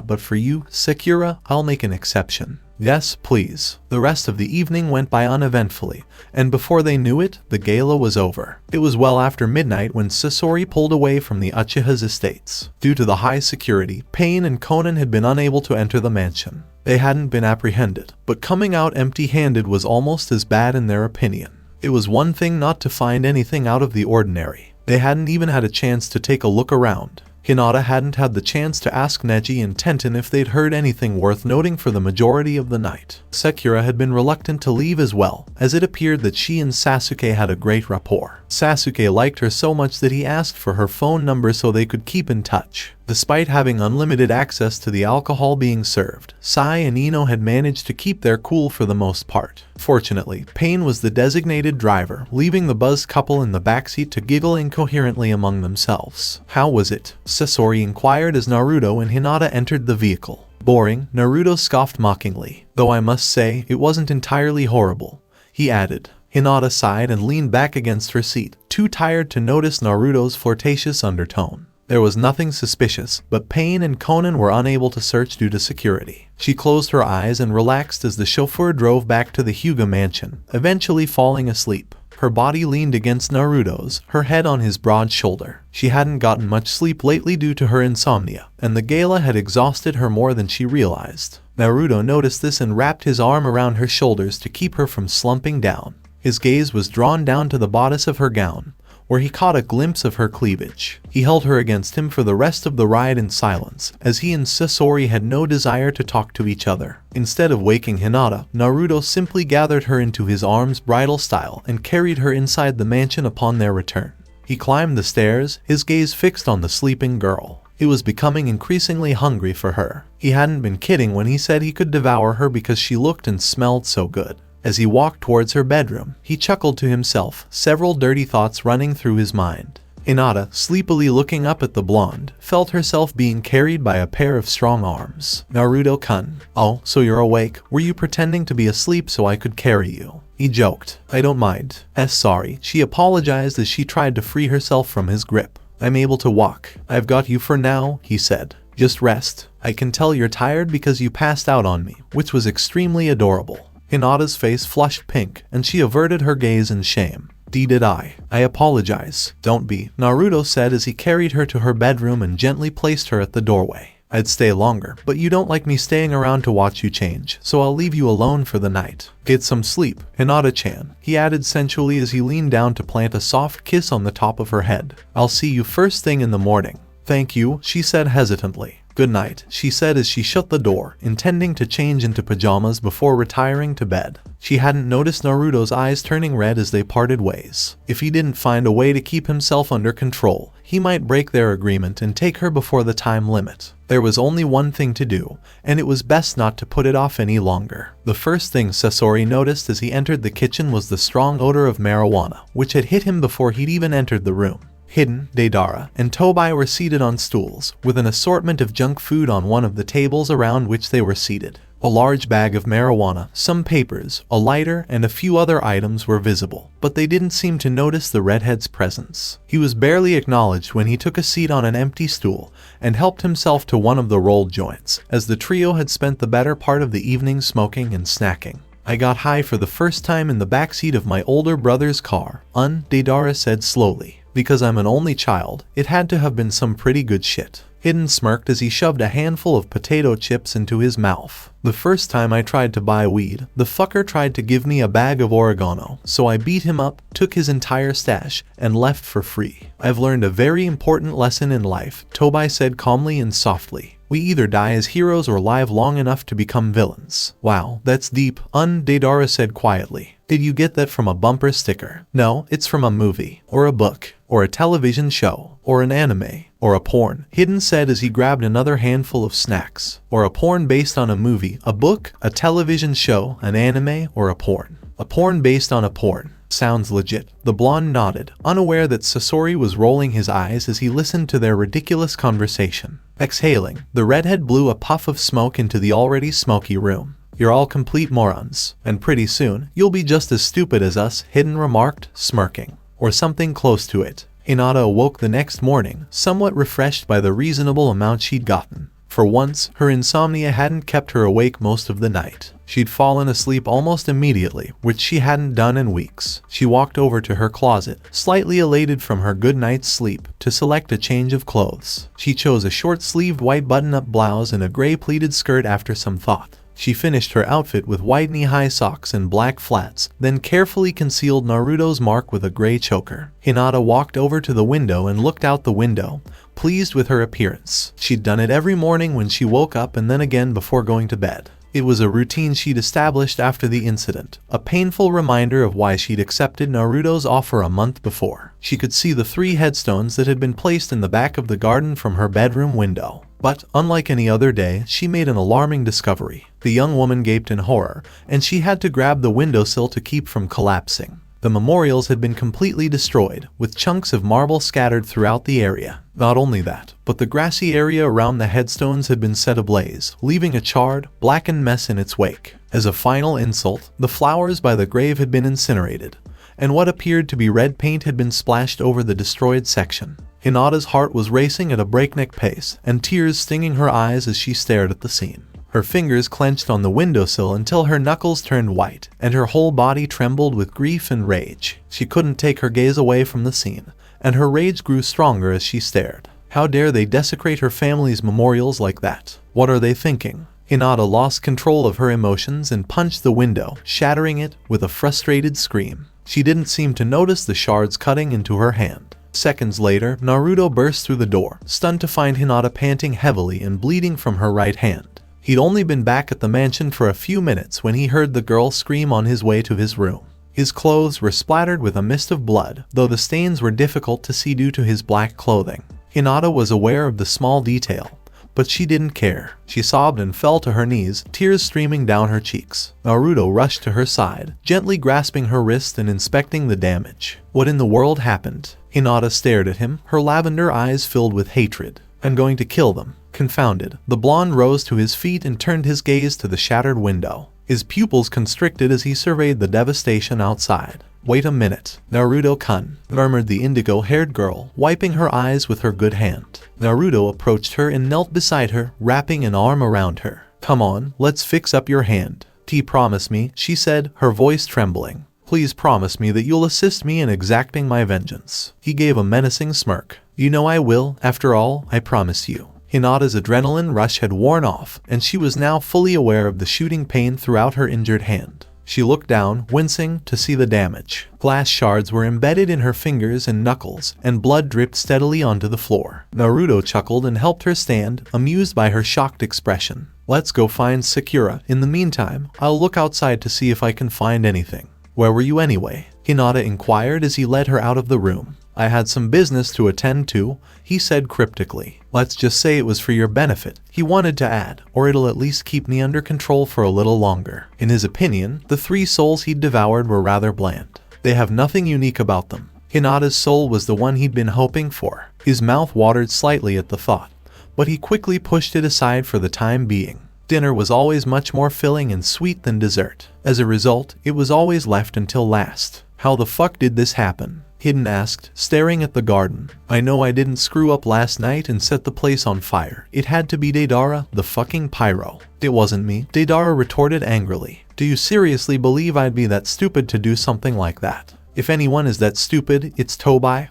but for you, Sakura, I'll make an exception. Yes, please. The rest of the evening went by uneventfully, and before they knew it, the gala was over. It was well after midnight when Sasori pulled away from the Uchiha's estates. Due to the high security, Pain and Conan had been unable to enter the mansion. They hadn't been apprehended, but coming out empty-handed was almost as bad in their opinion. It was one thing not to find anything out of the ordinary. They hadn't even had a chance to take a look around. Hinata hadn't had the chance to ask Neji and Tenten if they'd heard anything worth noting for the majority of the night. Sakura had been reluctant to leave as well, as it appeared that she and Sasuke had a great rapport. Sasuke liked her so much that he asked for her phone number so they could keep in touch. Despite having unlimited access to the alcohol being served, Sai and Ino had managed to keep their cool for the most part. Fortunately, Pain was the designated driver, leaving the buzzed couple in the backseat to giggle incoherently among themselves. How was it? Sasori inquired as Naruto and Hinata entered the vehicle. Boring, Naruto scoffed mockingly. Though I must say, it wasn't entirely horrible, he added. Hinata sighed and leaned back against her seat, too tired to notice Naruto's flirtatious undertone. There was nothing suspicious, but Pain and Conan were unable to search due to security. She closed her eyes and relaxed as the chauffeur drove back to the Hyuga mansion, eventually falling asleep. Her body leaned against Naruto's, her head on his broad shoulder. She hadn't gotten much sleep lately due to her insomnia, and the gala had exhausted her more than she realized. Naruto noticed this and wrapped his arm around her shoulders to keep her from slumping down. His gaze was drawn down to the bodice of her gown, where he caught a glimpse of her cleavage. He held her against him for the rest of the ride in silence, as he and Sasori had no desire to talk to each other. Instead of waking Hinata, Naruto simply gathered her into his arms bridal style and carried her inside the mansion upon their return. He climbed the stairs, his gaze fixed on the sleeping girl. He was becoming increasingly hungry for her. He hadn't been kidding when he said he could devour her because she looked and smelled so good. As he walked towards her bedroom, he chuckled to himself, several dirty thoughts running through his mind. Hinata, sleepily looking up at the blonde, felt herself being carried by a pair of strong arms. Naruto-kun. Oh, so you're awake? Were you pretending to be asleep so I could carry you? He joked. I don't mind. Sorry. She apologized as she tried to free herself from his grip. I'm able to walk. I've got you for now, he said. Just rest. I can tell you're tired because you passed out on me, which was extremely adorable. Hinata's face flushed pink, and she averted her gaze in shame. Did I? I apologize. Don't be, Naruto said as he carried her to her bedroom and gently placed her at the doorway. I'd stay longer, but you don't like me staying around to watch you change, so I'll leave you alone for the night. Get some sleep, Hinata-chan, he added sensually as he leaned down to plant a soft kiss on the top of her head. I'll see you first thing in the morning. Thank you, she said hesitantly. Good night, she said as she shut the door, intending to change into pajamas before retiring to bed. She hadn't noticed Naruto's eyes turning red as they parted ways. If he didn't find a way to keep himself under control, he might break their agreement and take her before the time limit. There was only one thing to do, and it was best not to put it off any longer. The first thing Sasori noticed as he entered the kitchen was the strong odor of marijuana, which had hit him before he'd even entered the room. Hidden, Deidara, and Tobai were seated on stools, with an assortment of junk food on one of the tables around which they were seated. A large bag of marijuana, some papers, a lighter, and a few other items were visible, but they didn't seem to notice the redhead's presence. He was barely acknowledged when he took a seat on an empty stool and helped himself to one of the rolled joints, as the trio had spent the better part of the evening smoking and snacking. I got high for the first time in the backseat of my older brother's car, Deidara said slowly. Because I'm an only child, it had to have been some pretty good shit. Hidden smirked as he shoved a handful of potato chips into his mouth. The first time I tried to buy weed, the fucker tried to give me a bag of oregano, so I beat him up, took his entire stash, and left for free. I've learned a very important lesson in life, Tobai said calmly and softly. We either die as heroes or live long enough to become villains. Wow, that's deep, Deidara said quietly. Did you get that from a bumper sticker? No, it's from a movie, or a book, or a television show, or an anime, or a porn, Hidden said as he grabbed another handful of snacks. Or a porn based on a movie, a book, a television show, an anime, or a porn. A porn based on a porn. Sounds legit. The blonde nodded, unaware that Sasori was rolling his eyes as he listened to their ridiculous conversation. Exhaling, the redhead blew a puff of smoke into the already smoky room. You're all complete morons, and pretty soon, you'll be just as stupid as us, Hidden remarked, smirking. Or something close to it. Hinata awoke the next morning, somewhat refreshed by the reasonable amount she'd gotten. For once, her insomnia hadn't kept her awake most of the night. She'd fallen asleep almost immediately, which she hadn't done in weeks. She walked over to her closet, slightly elated from her good night's sleep, to select a change of clothes. She chose a short-sleeved white button-up blouse and a gray pleated skirt after some thought. She finished her outfit with white knee-high socks and black flats, then carefully concealed Naruto's mark with a gray choker. Hinata walked over to the window and looked out the window, pleased with her appearance. She'd done it every morning when she woke up and then again before going to bed. It was a routine she'd established after the incident, a painful reminder of why she'd accepted Naruto's offer a month before. She could see the 3 headstones that had been placed in the back of the garden from her bedroom window. But, unlike any other day, she made an alarming discovery. The young woman gaped in horror, and she had to grab the windowsill to keep from collapsing. The memorials had been completely destroyed, with chunks of marble scattered throughout the area. Not only that, but the grassy area around the headstones had been set ablaze, leaving a charred, blackened mess in its wake. As a final insult, the flowers by the grave had been incinerated, and what appeared to be red paint had been splashed over the destroyed section. Hinata's heart was racing at a breakneck pace, and tears stinging her eyes as she stared at the scene. Her fingers clenched on the windowsill until her knuckles turned white, and her whole body trembled with grief and rage. She couldn't take her gaze away from the scene, and her rage grew stronger as she stared. How dare they desecrate her family's memorials like that? What are they thinking? Hinata lost control of her emotions and punched the window, shattering it with a frustrated scream. She didn't seem to notice the shards cutting into her hand. Seconds later, Naruto burst through the door, stunned to find Hinata panting heavily and bleeding from her right hand. He'd only been back at the mansion for a few minutes when he heard the girl scream on his way to his room. His clothes were splattered with a mist of blood, though the stains were difficult to see due to his black clothing. Hinata was aware of the small detail, but she didn't care. She sobbed and fell to her knees, tears streaming down her cheeks. Naruto rushed to her side, gently grasping her wrist and inspecting the damage. What in the world happened? Hinata stared at him, her lavender eyes filled with hatred. I'm going to kill them. Confounded, the blonde rose to his feet and turned his gaze to the shattered window. His pupils constricted as he surveyed the devastation outside. Wait a minute, Naruto-kun, murmured the indigo-haired girl, wiping her eyes with her good hand. Naruto approached her and knelt beside her, wrapping an arm around her. Come on, let's fix up your hand. Promise me, she said, her voice trembling. Please promise me that you'll assist me in exacting my vengeance. He gave a menacing smirk. You know I will, after all, I promise you. Hinata's adrenaline rush had worn off, and she was now fully aware of the shooting pain throughout her injured hand. She looked down, wincing, to see the damage. Glass shards were embedded in her fingers and knuckles, and blood dripped steadily onto the floor. Naruto chuckled and helped her stand, amused by her shocked expression. Let's go find Sakura. In the meantime, I'll look outside to see if I can find anything. Where were you anyway? Hinata inquired as he led her out of the room. I had some business to attend to, he said cryptically. Let's just say it was for your benefit, he wanted to add, or it'll at least keep me under control for a little longer. In his opinion, the 3 souls he'd devoured were rather bland. They have nothing unique about them. Hinata's soul was the one he'd been hoping for. His mouth watered slightly at the thought, but he quickly pushed it aside for the time being. Dinner was always much more filling and sweet than dessert. As a result, it was always left until last. How the fuck did this happen? Hidden asked, staring at the garden. I know I didn't screw up last night and set the place on fire. It had to be Deidara, the fucking pyro. It wasn't me, Deidara retorted angrily. Do you seriously believe I'd be that stupid to do something like that? If anyone is that stupid, it's Tobai.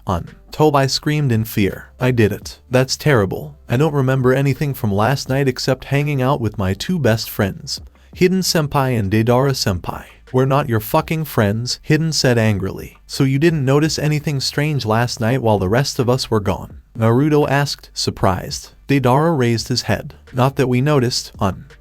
Tobai screamed in fear. I did it. That's terrible. I don't remember anything from last night except hanging out with my 2 best friends, Hidden Senpai and Deidara Senpai. We're not your fucking friends, Hidden said angrily. So you didn't notice anything strange last night while the rest of us were gone? Naruto asked, surprised. Deidara raised his head. Not that we noticed,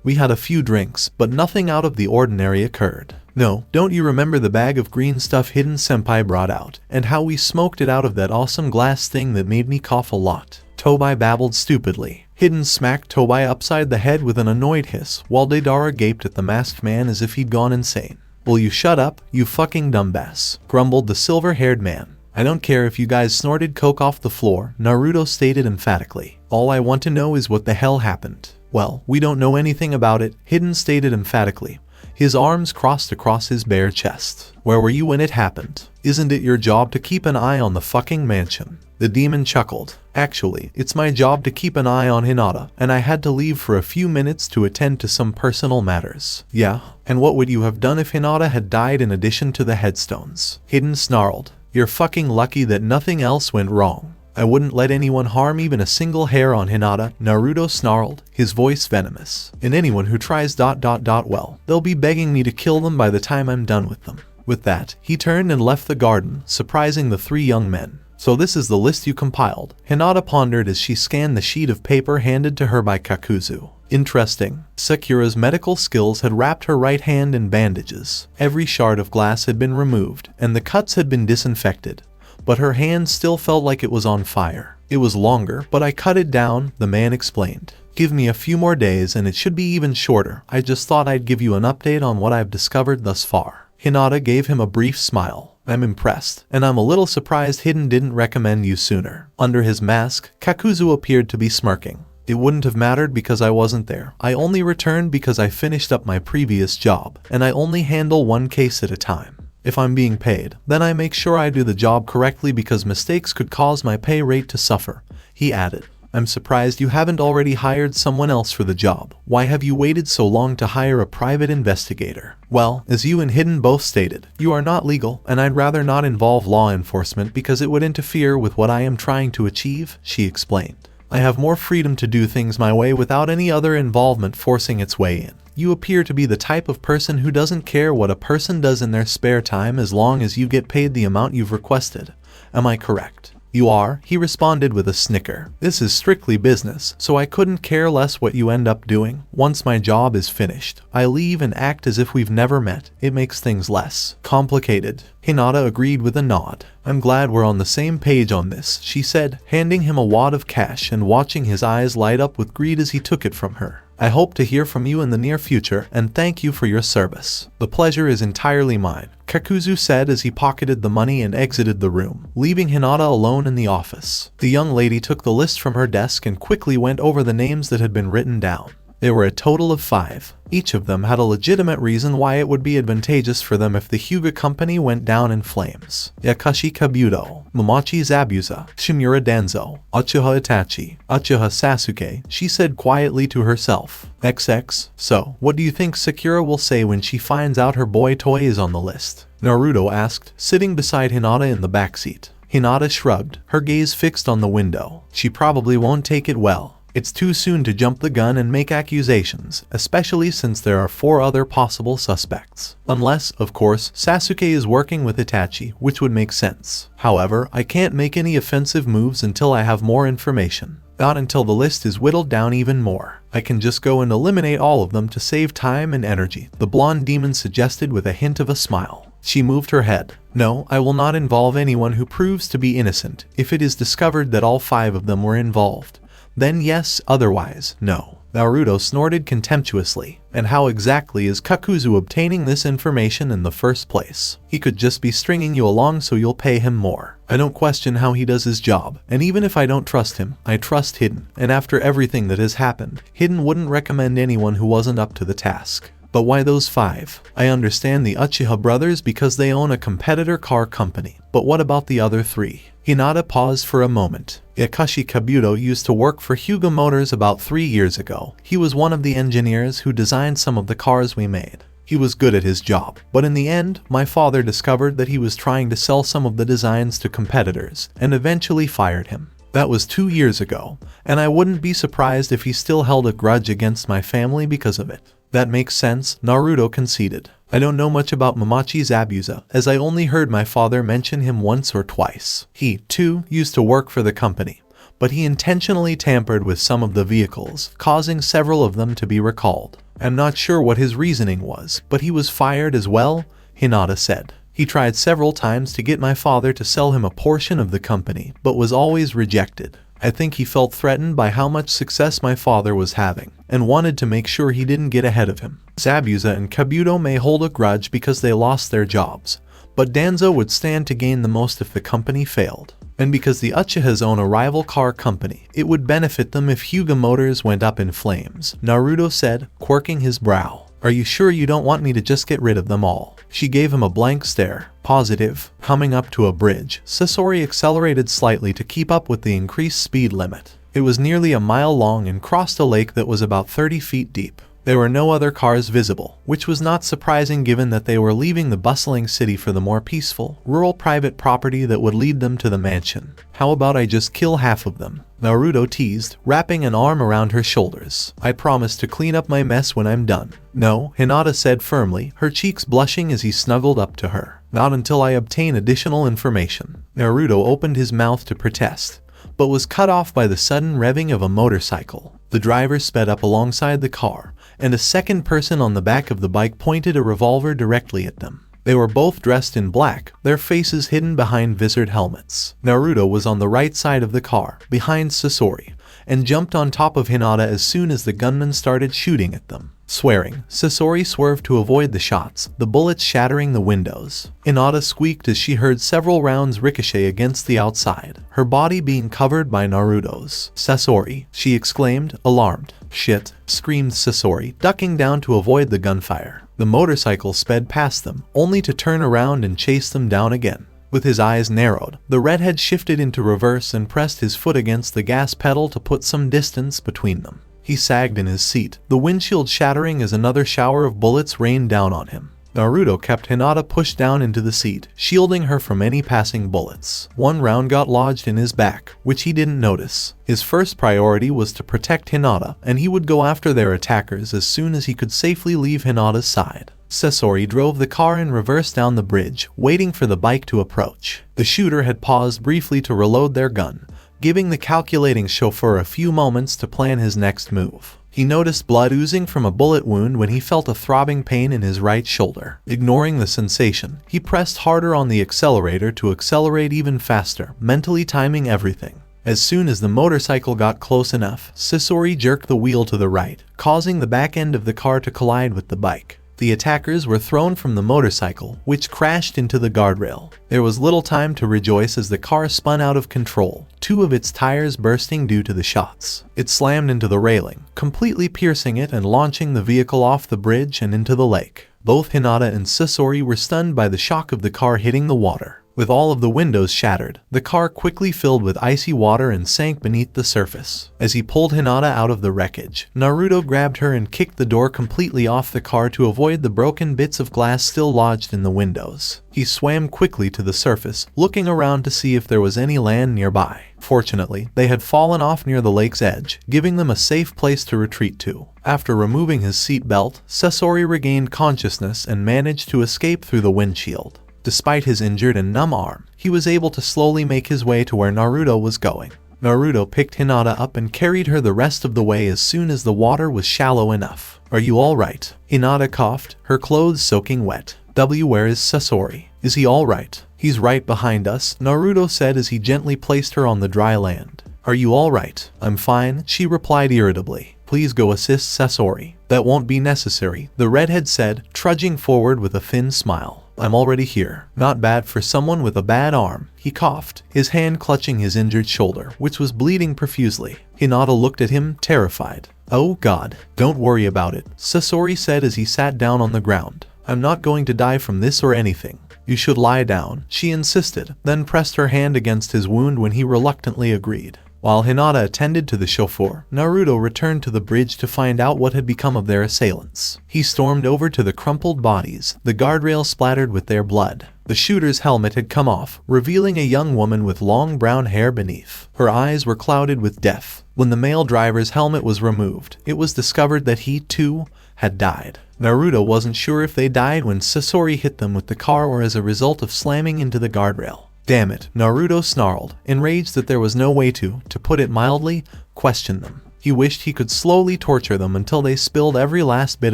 We had a few drinks, but nothing out of the ordinary occurred. No, don't you remember the bag of green stuff Hidden Senpai brought out, and how we smoked it out of that awesome glass thing that made me cough a lot? Tobai babbled stupidly. Hidden smacked Tobai upside the head with an annoyed hiss, while Deidara gaped at the masked man as if he'd gone insane. Will you shut up, you fucking dumbass? Grumbled the silver-haired man. I don't care if you guys snorted coke off the floor, Naruto stated emphatically. All I want to know is what the hell happened. Well, we don't know anything about it, Hidden stated emphatically. His arms crossed across his bare chest. Where were you when it happened? Isn't it your job to keep an eye on the fucking mansion? The demon chuckled. Actually, it's my job to keep an eye on Hinata, and I had to leave for a few minutes to attend to some personal matters. Yeah? And what would you have done if Hinata had died in addition to the headstones? Hidden snarled. You're fucking lucky that nothing else went wrong. I wouldn't let anyone harm even a single hair on Hinata, Naruto snarled, his voice venomous. And anyone who tries ... well, they'll be begging me to kill them by the time I'm done with them. With that, he turned and left the garden, surprising the 3 young men. So this is the list you compiled, Hinata pondered as she scanned the sheet of paper handed to her by Kakuzu. Interesting. Sakura's medical skills had wrapped her right hand in bandages. Every shard of glass had been removed, and the cuts had been disinfected. But her hand still felt like it was on fire. It was longer, but I cut it down, the man explained. Give me a few more days and it should be even shorter. I just thought I'd give you an update on what I've discovered thus far. Hinata gave him a brief smile. I'm impressed, and I'm a little surprised Hidden didn't recommend you sooner. Under his mask, Kakuzu appeared to be smirking. It wouldn't have mattered because I wasn't there. I only returned because I finished up my previous job, and I only handle 1 case at a time. If I'm being paid, then I make sure I do the job correctly because mistakes could cause my pay rate to suffer, he added. I'm surprised you haven't already hired someone else for the job. Why have you waited so long to hire a private investigator? Well, as you and Hidden both stated, you are not legal, and I'd rather not involve law enforcement because it would interfere with what I am trying to achieve, she explained. I have more freedom to do things my way without any other involvement forcing its way in. You appear to be the type of person who doesn't care what a person does in their spare time as long as you get paid the amount you've requested. Am I correct? You are, he responded with a snicker. This is strictly business, so I couldn't care less what you end up doing. Once my job is finished, I leave and act as if we've never met. It makes things less complicated. Hinata agreed with a nod. I'm glad we're on the same page on this, she said, handing him a wad of cash and watching his eyes light up with greed as he took it from her. I hope to hear from you in the near future, and thank you for your service. The pleasure is entirely mine, Kakuzu said as he pocketed the money and exited the room, leaving Hinata alone in the office. The young lady took the list from her desk and quickly went over the names that had been written down. There were a total of 5. Each of them had a legitimate reason why it would be advantageous for them if the Hyuga company went down in flames. Yakashi Kabuto, Momochi Zabuza, Shimura Danzo, Uchiha Itachi, Uchiha Sasuke, she said quietly to herself. XX, so, what do you think Sakura will say when she finds out her boy toy is on the list? Naruto asked, sitting beside Hinata in the backseat. Hinata shrugged, her gaze fixed on the window. She probably won't take it well. It's too soon to jump the gun and make accusations, especially since there are 4 other possible suspects. Unless, of course, Sasuke is working with Itachi, which would make sense. However, I can't make any offensive moves until I have more information. Not until the list is whittled down even more. I can just go and eliminate all of them to save time and energy, the blonde demon suggested with a hint of a smile. She moved her head. No, I will not involve anyone who proves to be innocent if it is discovered that all 5 of them were involved. Then yes, otherwise, no. Naruto snorted contemptuously. And how exactly is Kakuzu obtaining this information in the first place? He could just be stringing you along so you'll pay him more. I don't question how he does his job, and even if I don't trust him, I trust Hidden, and after everything that has happened, Hidden wouldn't recommend anyone who wasn't up to the task. But why those 5? I understand the Uchiha brothers because they own a competitor car company, but what about the other 3? Hinata paused for a moment. Yakashi Kabuto used to work for Hyuga Motors about 3 years ago. He was one of the engineers who designed some of the cars we made. He was good at his job, but in the end, my father discovered that he was trying to sell some of the designs to competitors, and eventually fired him. That was 2 years ago, and I wouldn't be surprised if he still held a grudge against my family because of it. That makes sense, Naruto conceded. I don't know much about Momochi Zabuza, as I only heard my father mention him once or twice. He, too, used to work for the company, but he intentionally tampered with some of the vehicles, causing several of them to be recalled. I'm not sure what his reasoning was, but he was fired as well, Hinata said. He tried several times to get my father to sell him a portion of the company, but was always rejected. I think he felt threatened by how much success my father was having, and wanted to make sure he didn't get ahead of him. Zabuza and Kabuto may hold a grudge because they lost their jobs, but Danzo would stand to gain the most if the company failed. And because the Uchihas own a rival car company, it would benefit them if Hyuga Motors went up in flames, Naruto said, quirking his brow. Are you sure you don't want me to just get rid of them all? She gave him a blank stare. Positive. Coming up to a bridge, Sasori accelerated slightly to keep up with the increased speed limit. It was nearly a mile long and crossed a lake that was about 30 feet deep. There were no other cars visible, which was not surprising given that they were leaving the bustling city for the more peaceful, rural private property that would lead them to the mansion. How about I just kill half of them? Naruto teased, wrapping an arm around her shoulders. I promise to clean up my mess when I'm done. No, Hinata said firmly, her cheeks blushing as he snuggled up to her. Not until I obtain additional information. Naruto opened his mouth to protest, but was cut off by the sudden revving of a motorcycle. The driver sped up alongside the car, and a second person on the back of the bike pointed a revolver directly at them. They were both dressed in black, their faces hidden behind visored helmets. Naruto was on the right side of the car, behind Sasori, and jumped on top of Hinata as soon as the gunman started shooting at them. Swearing, Sasori swerved to avoid the shots, the bullets shattering the windows. Hinata squeaked as she heard several rounds ricochet against the outside, her body being covered by Naruto's. Sasori, she exclaimed, alarmed. Shit, screamed Sasori, ducking down to avoid the gunfire. The motorcycle sped past them, only to turn around and chase them down again. With his eyes narrowed, the redhead shifted into reverse and pressed his foot against the gas pedal to put some distance between them. He sagged in his seat, the windshield shattering as another shower of bullets rained down on him. Naruto kept Hinata pushed down into the seat, shielding her from any passing bullets. One round got lodged in his back, which he didn't notice. His first priority was to protect Hinata, and he would go after their attackers as soon as he could safely leave Hinata's side. Sasori drove the car in reverse down the bridge, waiting for the bike to approach. The shooter had paused briefly to reload their gun, giving the calculating chauffeur a few moments to plan his next move. He noticed blood oozing from a bullet wound when he felt a throbbing pain in his right shoulder. Ignoring the sensation, he pressed harder on the accelerator to accelerate even faster, mentally timing everything. As soon as the motorcycle got close enough, Sasori jerked the wheel to the right, causing the back end of the car to collide with the bike. The attackers were thrown from the motorcycle, which crashed into the guardrail. There was little time to rejoice as the car spun out of control, two of its tires bursting due to the shots. It slammed into the railing, completely piercing it and launching the vehicle off the bridge and into the lake. Both Hinata and Sasori were stunned by the shock of the car hitting the water. With all of the windows shattered, the car quickly filled with icy water and sank beneath the surface. As he pulled Hinata out of the wreckage, Naruto grabbed her and kicked the door completely off the car to avoid the broken bits of glass still lodged in the windows. He swam quickly to the surface, looking around to see if there was any land nearby. Fortunately, they had fallen off near the lake's edge, giving them a safe place to retreat to. After removing his seatbelt, Sasori regained consciousness and managed to escape through the windshield. Despite his injured and numb arm, he was able to slowly make his way to where Naruto was going. Naruto picked Hinata up and carried her the rest of the way as soon as the water was shallow enough. "Are you alright?" Hinata coughed, her clothes soaking wet. Where is Sasori? Is he alright? He's right behind us, Naruto said as he gently placed her on the dry land. "Are you alright?" "I'm fine," she replied irritably. "Please go assist Sasori." "That won't be necessary," the redhead said, trudging forward with a thin smile. "I'm already here." "Not bad for someone with a bad arm," he coughed, his hand clutching his injured shoulder, which was bleeding profusely. Hinata looked at him, terrified. "Oh God, don't worry about it," Sasori said as he sat down on the ground. "I'm not going to die from this or anything." "You should lie down," she insisted, then pressed her hand against his wound when he reluctantly agreed. While Hinata attended to the chauffeur, Naruto returned to the bridge to find out what had become of their assailants. He stormed over to the crumpled bodies, the guardrail splattered with their blood. The shooter's helmet had come off, revealing a young woman with long brown hair beneath. Her eyes were clouded with death. When the male driver's helmet was removed, it was discovered that he, too, had died. Naruto wasn't sure if they died when Sasori hit them with the car or as a result of slamming into the guardrail. "Damn it," Naruto snarled, enraged that there was no way to put it mildly, question them. He wished he could slowly torture them until they spilled every last bit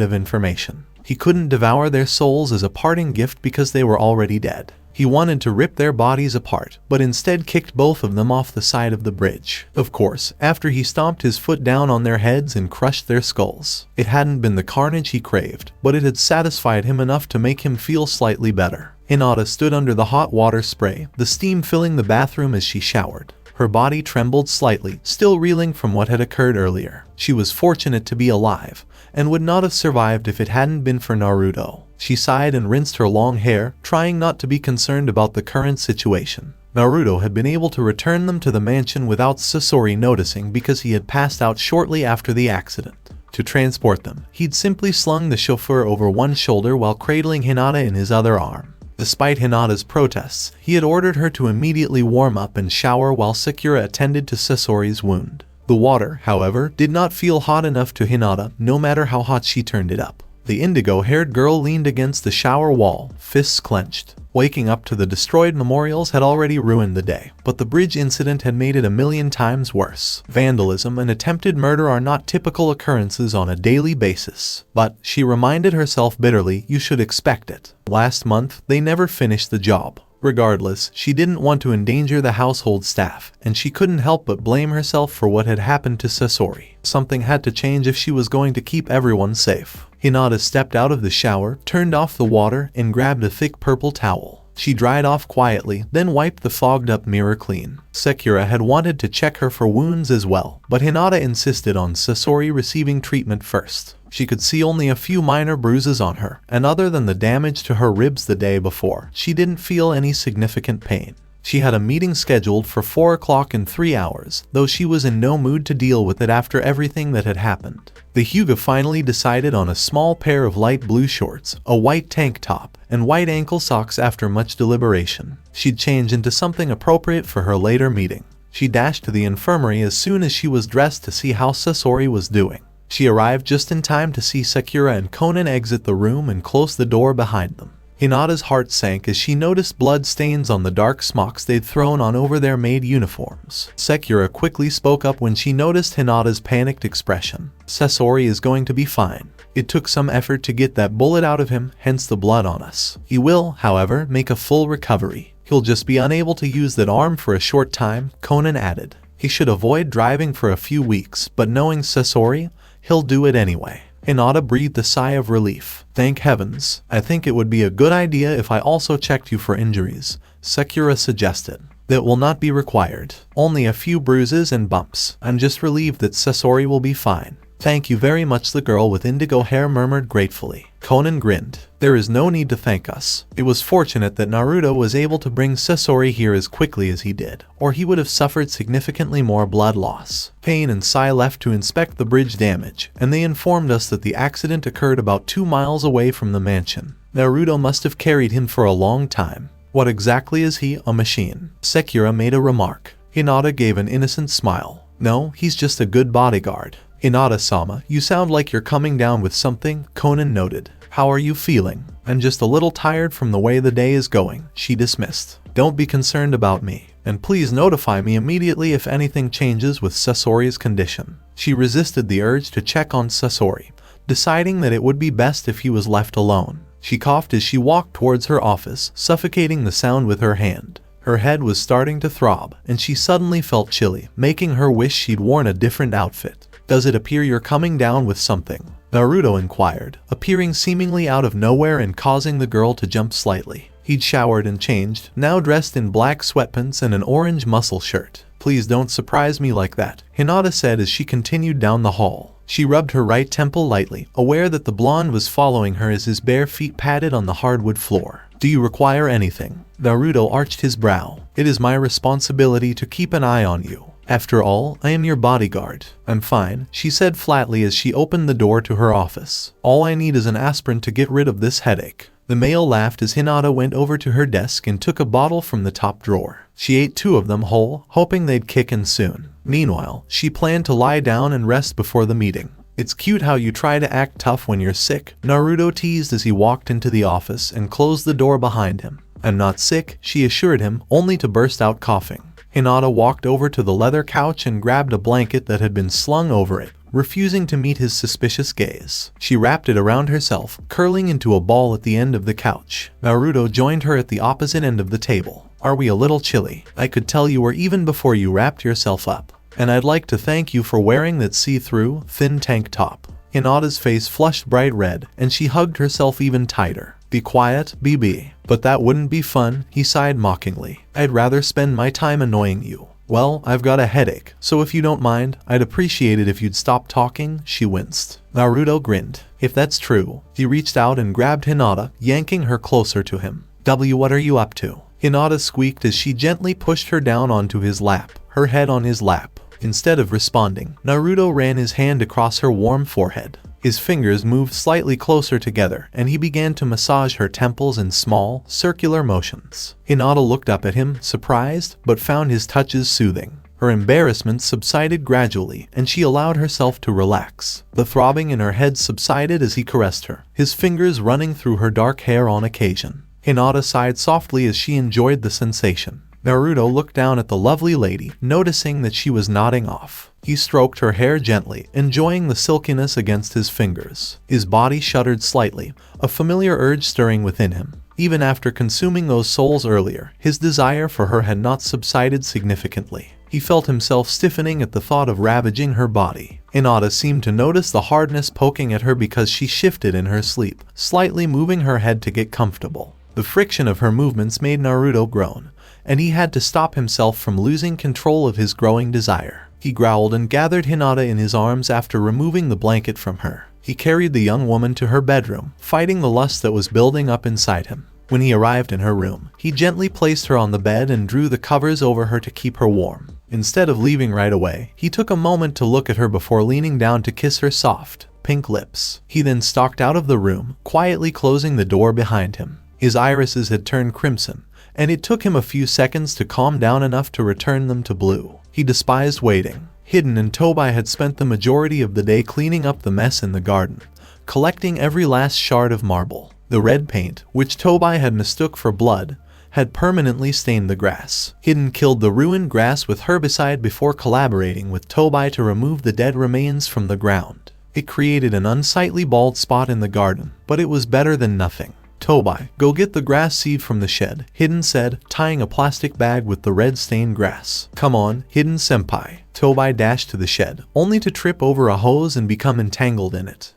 of information. He couldn't devour their souls as a parting gift because they were already dead. He wanted to rip their bodies apart, but instead kicked both of them off the side of the bridge. Of course, after he stomped his foot down on their heads and crushed their skulls. It hadn't been the carnage he craved, but it had satisfied him enough to make him feel slightly better. Hinata stood under the hot water spray, the steam filling the bathroom as she showered. Her body trembled slightly, still reeling from what had occurred earlier. She was fortunate to be alive, and would not have survived if it hadn't been for Naruto. She sighed and rinsed her long hair, trying not to be concerned about the current situation. Naruto had been able to return them to the mansion without Sasori noticing because he had passed out shortly after the accident. To transport them, he'd simply slung the chauffeur over one shoulder while cradling Hinata in his other arm. Despite Hinata's protests, he had ordered her to immediately warm up and shower while Sakura attended to Sasori's wound. The water, however, did not feel hot enough to Hinata, no matter how hot she turned it up. The indigo-haired girl leaned against the shower wall, fists clenched. Waking up to the destroyed memorials had already ruined the day, but the bridge incident had made it a million times worse. Vandalism and attempted murder are not typical occurrences on a daily basis. But, she reminded herself bitterly, you should expect it. Last month, they never finished the job. Regardless, she didn't want to endanger the household staff, and she couldn't help but blame herself for what had happened to Sasori. Something had to change if she was going to keep everyone safe. Hinata stepped out of the shower, turned off the water, and grabbed a thick purple towel. She dried off quietly, then wiped the fogged-up mirror clean. Sakura had wanted to check her for wounds as well, but Hinata insisted on Sasori receiving treatment first. She could see only a few minor bruises on her, and other than the damage to her ribs the day before, she didn't feel any significant pain. She had a meeting scheduled for 4 o'clock in 3 hours, though she was in no mood to deal with it after everything that had happened. The Hyuga finally decided on a small pair of light blue shorts, a white tank top, and white ankle socks after much deliberation. She'd change into something appropriate for her later meeting. She dashed to the infirmary as soon as she was dressed to see how Sasori was doing. She arrived just in time to see Sakura and Konan exit the room and close the door behind them. Hinata's heart sank as she noticed blood stains on the dark smocks they'd thrown on over their maid uniforms. Sakura quickly spoke up when she noticed Hinata's panicked expression. Sasori is going to be fine. It took some effort to get that bullet out of him, hence the blood on us. He will, however, make a full recovery. He'll just be unable to use that arm for a short time, Konan added. He should avoid driving for a few weeks, but knowing Sasori, he'll do it anyway. Hinata breathed a sigh of relief. Thank heavens. I think it would be a good idea if I also checked you for injuries, Sakura suggested. That will not be required. Only a few bruises and bumps. I'm just relieved that Sasori will be fine. Thank you very much, the girl with indigo hair murmured gratefully. Konan grinned. There is no need to thank us. It was fortunate that Naruto was able to bring Sasori here as quickly as he did, or he would have suffered significantly more blood loss. Pain and Sai left to inspect the bridge damage, and they informed us that the accident occurred about 2 miles away from the mansion. Naruto must have carried him for a long time. What exactly is he, a machine? Sakura made a remark. Hinata gave an innocent smile. No, he's just a good bodyguard. Hinata-sama, you sound like you're coming down with something, Konan noted. How are you feeling? I'm just a little tired from the way the day is going, she dismissed. Don't be concerned about me, and please notify me immediately if anything changes with Sasori's condition. She resisted the urge to check on Sasori, deciding that it would be best if he was left alone. She coughed as she walked towards her office, suffocating the sound with her hand. Her head was starting to throb, and she suddenly felt chilly, making her wish she'd worn a different outfit. Does it appear you're coming down with something? Naruto inquired, appearing seemingly out of nowhere and causing the girl to jump slightly. He'd showered and changed, now dressed in black sweatpants and an orange muscle shirt. Please don't surprise me like that, Hinata said as she continued down the hall. She rubbed her right temple lightly, aware that the blonde was following her as his bare feet padded on the hardwood floor. Do you require anything? Naruto arched his brow. It is my responsibility to keep an eye on you. After all, I am your bodyguard. I'm fine, she said flatly as she opened the door to her office. All I need is an aspirin to get rid of this headache. The male laughed as Hinata went over to her desk and took a bottle from the top drawer. She ate 2 of them whole, hoping they'd kick in soon. Meanwhile, she planned to lie down and rest before the meeting. It's cute how you try to act tough when you're sick, Naruto teased as he walked into the office and closed the door behind him. I'm not sick, she assured him, only to burst out coughing. Hinata walked over to the leather couch and grabbed a blanket that had been slung over it, refusing to meet his suspicious gaze. She wrapped it around herself, curling into a ball at the end of the couch. Naruto joined her at the opposite end of the table. Are we a little chilly? I could tell you were even before you wrapped yourself up. And I'd like to thank you for wearing that see-through, thin tank top. Hinata's face flushed bright red, and she hugged herself even tighter. Be quiet, BB. But that wouldn't be fun, he sighed mockingly. I'd rather spend my time annoying you. Well, I've got a headache, so if you don't mind, I'd appreciate it if you'd stop talking, she winced. Naruto grinned. If that's true. He reached out and grabbed Hinata, yanking her closer to him. What are you up to? Hinata squeaked as she gently pushed her down onto his lap, her head on his lap. Instead of responding, Naruto ran his hand across her warm forehead. His fingers moved slightly closer together, and he began to massage her temples in small, circular motions. Hinata looked up at him, surprised, but found his touches soothing. Her embarrassment subsided gradually, and she allowed herself to relax. The throbbing in her head subsided as he caressed her, his fingers running through her dark hair on occasion. Hinata sighed softly as she enjoyed the sensation. Naruto looked down at the lovely lady, noticing that she was nodding off. He stroked her hair gently, enjoying the silkiness against his fingers. His body shuddered slightly, a familiar urge stirring within him. Even after consuming those souls earlier, his desire for her had not subsided significantly. He felt himself stiffening at the thought of ravaging her body. Hinata seemed to notice the hardness poking at her because she shifted in her sleep, slightly moving her head to get comfortable. The friction of her movements made Naruto groan, and he had to stop himself from losing control of his growing desire. He growled and gathered Hinata in his arms after removing the blanket from her. He carried the young woman to her bedroom, fighting the lust that was building up inside him. When he arrived in her room, he gently placed her on the bed and drew the covers over her to keep her warm. Instead of leaving right away, he took a moment to look at her before leaning down to kiss her soft, pink lips. He then stalked out of the room, quietly closing the door behind him. His irises had turned crimson, and it took him a few seconds to calm down enough to return them to blue. He despised waiting. Hidden and Tobai had spent the majority of the day cleaning up the mess in the garden, collecting every last shard of marble. The red paint, which Tobai had mistook for blood, had permanently stained the grass. Hidden killed the ruined grass with herbicide before collaborating with Tobai to remove the dead remains from the ground. It created an unsightly bald spot in the garden, but it was better than nothing. Tobai, go get the grass seed from the shed, Hidden said, tying a plastic bag with the red-stained grass. Come on, Hidden senpai. Tobai dashed to the shed, only to trip over a hose and become entangled in it.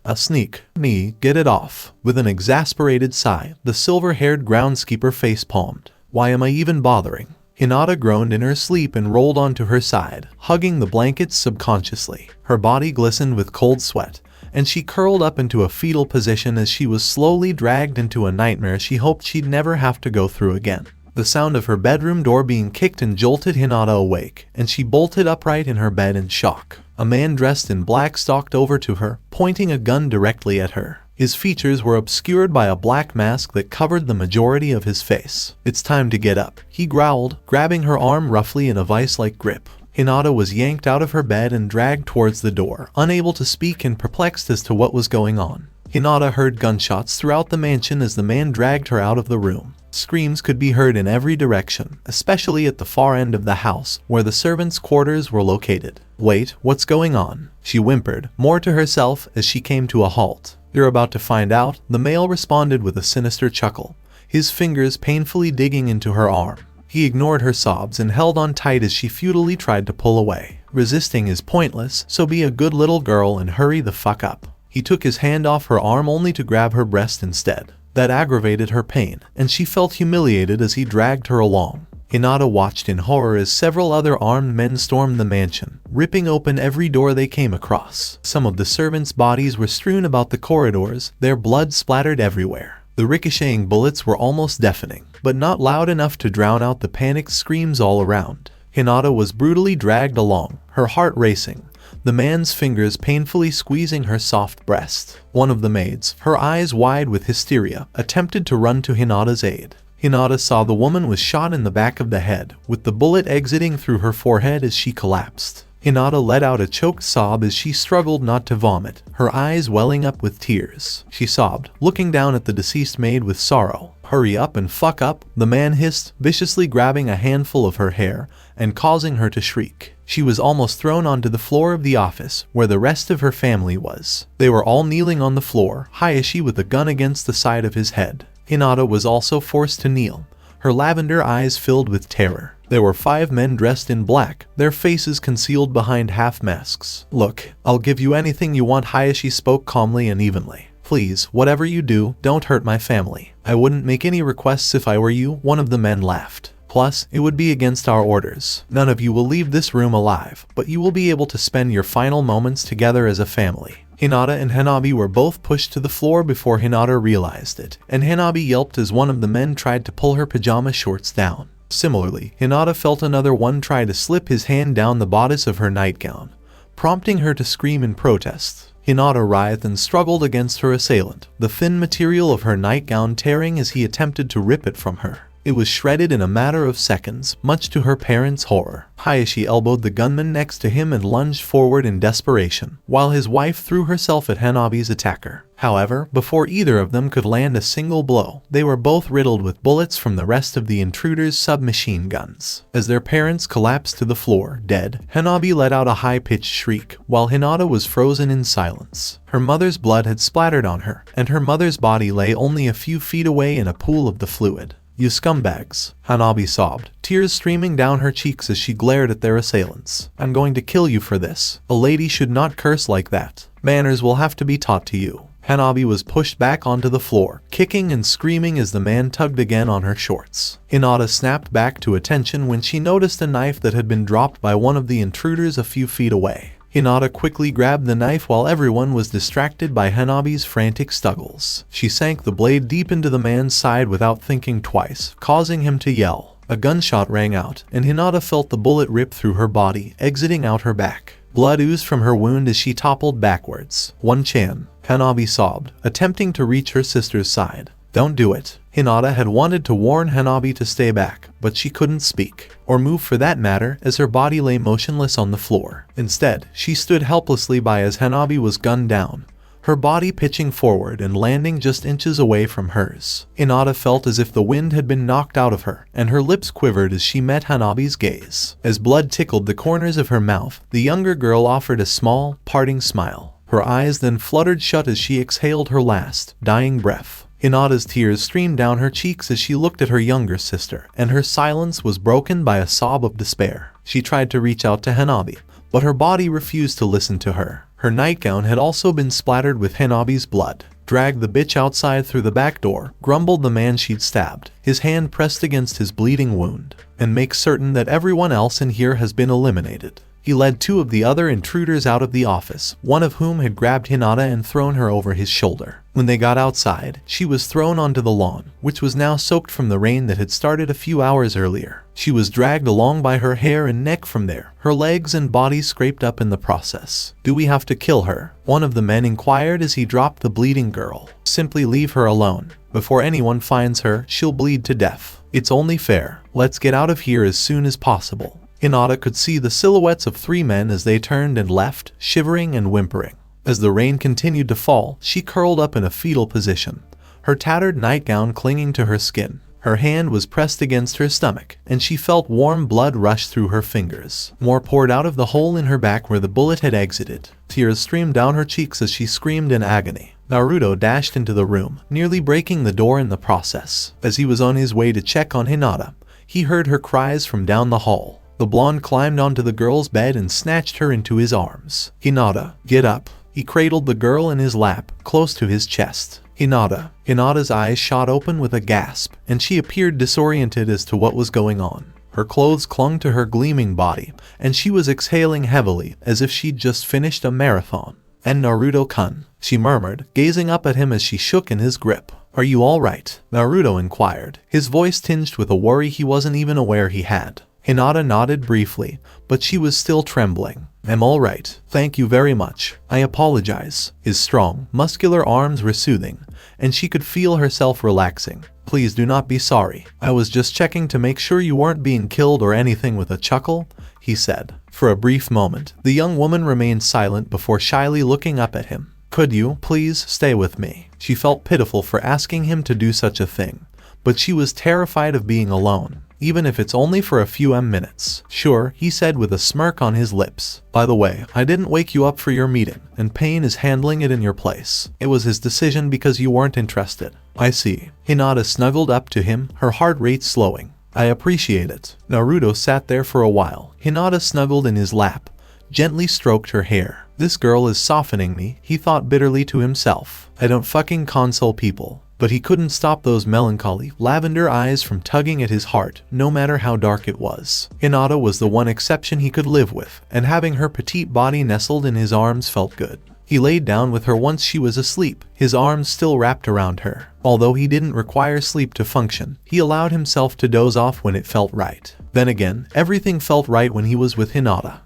A sneak. Me, get it off. With an exasperated sigh, the silver-haired groundskeeper face-palmed. Why am I even bothering? Hinata groaned in her sleep and rolled onto her side, hugging the blankets subconsciously. Her body glistened with cold sweat, and she curled up into a fetal position as she was slowly dragged into a nightmare she hoped she'd never have to go through again. The sound of her bedroom door being kicked and jolted Hinata awake, and she bolted upright in her bed in shock. A man dressed in black stalked over to her, pointing a gun directly at her. His features were obscured by a black mask that covered the majority of his face. It's time to get up, he growled, grabbing her arm roughly in a vice-like grip. Hinata was yanked out of her bed and dragged towards the door, unable to speak and perplexed as to what was going on. Hinata heard gunshots throughout the mansion as the man dragged her out of the room. Screams could be heard in every direction, especially at the far end of the house, where the servants' quarters were located. Wait, what's going on? She whimpered, more to herself as she came to a halt. You're about to find out, the male responded with a sinister chuckle, his fingers painfully digging into her arm. He ignored her sobs and held on tight as she futilely tried to pull away. Resisting is pointless, so be a good little girl and hurry the fuck up. He took his hand off her arm only to grab her breast instead. That aggravated her pain, and she felt humiliated as he dragged her along. Hinata watched in horror as several other armed men stormed the mansion, ripping open every door they came across. Some of the servants' bodies were strewn about the corridors, their blood splattered everywhere. The ricocheting bullets were almost deafening, but not loud enough to drown out the panicked screams all around. Hinata was brutally dragged along, her heart racing, the man's fingers painfully squeezing her soft breast. One of the maids, her eyes wide with hysteria, attempted to run to Hinata's aid. Hinata saw the woman was shot in the back of the head, with the bullet exiting through her forehead as she collapsed. Hinata let out a choked sob as she struggled not to vomit, her eyes welling up with tears. She sobbed, looking down at the deceased maid with sorrow. Hurry up and fuck up, the man hissed, viciously grabbing a handful of her hair and causing her to shriek. She was almost thrown onto the floor of the office, where the rest of her family was. They were all kneeling on the floor, Hayashi with a gun against the side of his head. Hinata was also forced to kneel, her lavender eyes filled with terror. There were 5 men dressed in black, their faces concealed behind half masks. Look, I'll give you anything you want, Hayashi spoke calmly and evenly. Please, whatever you do, don't hurt my family. I wouldn't make any requests if I were you, one of the men laughed. Plus, it would be against our orders. None of you will leave this room alive, but you will be able to spend your final moments together as a family. Hinata and Hanabi were both pushed to the floor before Hinata realized it, and Hanabi yelped as one of the men tried to pull her pajama shorts down. Similarly, Hinata felt another one try to slip his hand down the bodice of her nightgown, prompting her to scream in protest. Hinata writhed and struggled against her assailant, the thin material of her nightgown tearing as he attempted to rip it from her. It was shredded in a matter of seconds, much to her parents' horror. Hayashi elbowed the gunman next to him and lunged forward in desperation, while his wife threw herself at Hanabi's attacker. However, before either of them could land a single blow, they were both riddled with bullets from the rest of the intruders' submachine guns. As their parents collapsed to the floor, dead, Hanabi let out a high-pitched shriek, while Hinata was frozen in silence. Her mother's blood had splattered on her, and her mother's body lay only a few feet away in a pool of the fluid. You scumbags, Hanabi sobbed, tears streaming down her cheeks as she glared at their assailants. I'm going to kill you for this. A lady should not curse like that. Manners will have to be taught to you. Hanabi was pushed back onto the floor, kicking and screaming as the man tugged again on her shorts. Hinata snapped back to attention when she noticed a knife that had been dropped by one of the intruders a few feet away. Hinata quickly grabbed the knife while everyone was distracted by Hanabi's frantic struggles. She sank the blade deep into the man's side without thinking twice, causing him to yell. A gunshot rang out, and Hinata felt the bullet rip through her body, exiting out her back. Blood oozed from her wound as she toppled backwards. One-chan, Hanabi sobbed, attempting to reach her sister's side. Don't do it. Hinata had wanted to warn Hanabi to stay back, but she couldn't speak, or move for that matter, as her body lay motionless on the floor. Instead, she stood helplessly by as Hanabi was gunned down, her body pitching forward and landing just inches away from hers. Hinata felt as if the wind had been knocked out of her, and her lips quivered as she met Hanabi's gaze. As blood tickled the corners of her mouth, the younger girl offered a small, parting smile. Her eyes then fluttered shut as she exhaled her last, dying breath. Hinata's tears streamed down her cheeks as she looked at her younger sister, and her silence was broken by a sob of despair. She tried to reach out to Hanabi, but her body refused to listen to her. Her nightgown had also been splattered with Hanabi's blood. Drag the bitch outside through the back door, grumbled the man she'd stabbed, his hand pressed against his bleeding wound, and make certain that everyone else in here has been eliminated. He led two of the other intruders out of the office, one of whom had grabbed Hinata and thrown her over his shoulder. When they got outside, she was thrown onto the lawn, which was now soaked from the rain that had started a few hours earlier. She was dragged along by her hair and neck from there, her legs and body scraped up in the process. Do we have to kill her? One of the men inquired as he dropped the bleeding girl. Simply leave her alone. Before anyone finds her, she'll bleed to death. It's only fair. Let's get out of here as soon as possible. Hinata could see the silhouettes of three men as they turned and left, shivering and whimpering. As the rain continued to fall, she curled up in a fetal position, her tattered nightgown clinging to her skin. Her hand was pressed against her stomach, and she felt warm blood rush through her fingers. More poured out of the hole in her back where the bullet had exited. Tears streamed down her cheeks as she screamed in agony. Naruto dashed into the room, nearly breaking the door in the process. As he was on his way to check on Hinata, he heard her cries from down the hall. The blonde climbed onto the girl's bed and snatched her into his arms. Hinata, get up. He cradled the girl in his lap, close to his chest. Hinata's eyes shot open with a gasp, and she appeared disoriented as to what was going on. Her clothes clung to her gleaming body, and she was exhaling heavily, as if she'd just finished a marathon. And Naruto-kun, she murmured, gazing up at him as she shook in his grip. Are you all right? Naruto inquired, his voice tinged with a worry he wasn't even aware he had. Hinata nodded briefly, but she was still trembling. I'm all right. Thank you very much. I apologize. His strong, muscular arms were soothing, and she could feel herself relaxing. Please do not be sorry. I was just checking to make sure you weren't being killed or anything. With a chuckle, he said. For a brief moment, the young woman remained silent before shyly looking up at him. Could you, please, stay with me? She felt pitiful for asking him to do such a thing, but she was terrified of being alone. Even if it's only for a few minutes. Sure, he said with a smirk on his lips. By the way, I didn't wake you up for your meeting, and Pain is handling it in your place. It was his decision because you weren't interested. I see. Hinata snuggled up to him, her heart rate slowing. I appreciate it. Naruto sat there for a while. Hinata snuggled in his lap, gently stroked her hair. This girl is softening me, he thought bitterly to himself. I don't fucking console people. But he couldn't stop those melancholy, lavender eyes from tugging at his heart, no matter how dark it was. Hinata was the one exception he could live with, and having her petite body nestled in his arms felt good. He laid down with her once she was asleep, his arms still wrapped around her. Although he didn't require sleep to function, he allowed himself to doze off when it felt right. Then again, everything felt right when he was with Hinata.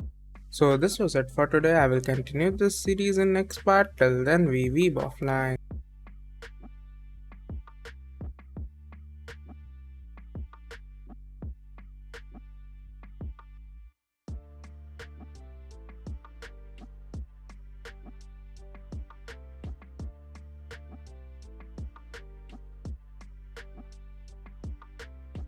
So this was it for today. I will continue this series in next part. Till then, we weeb offline.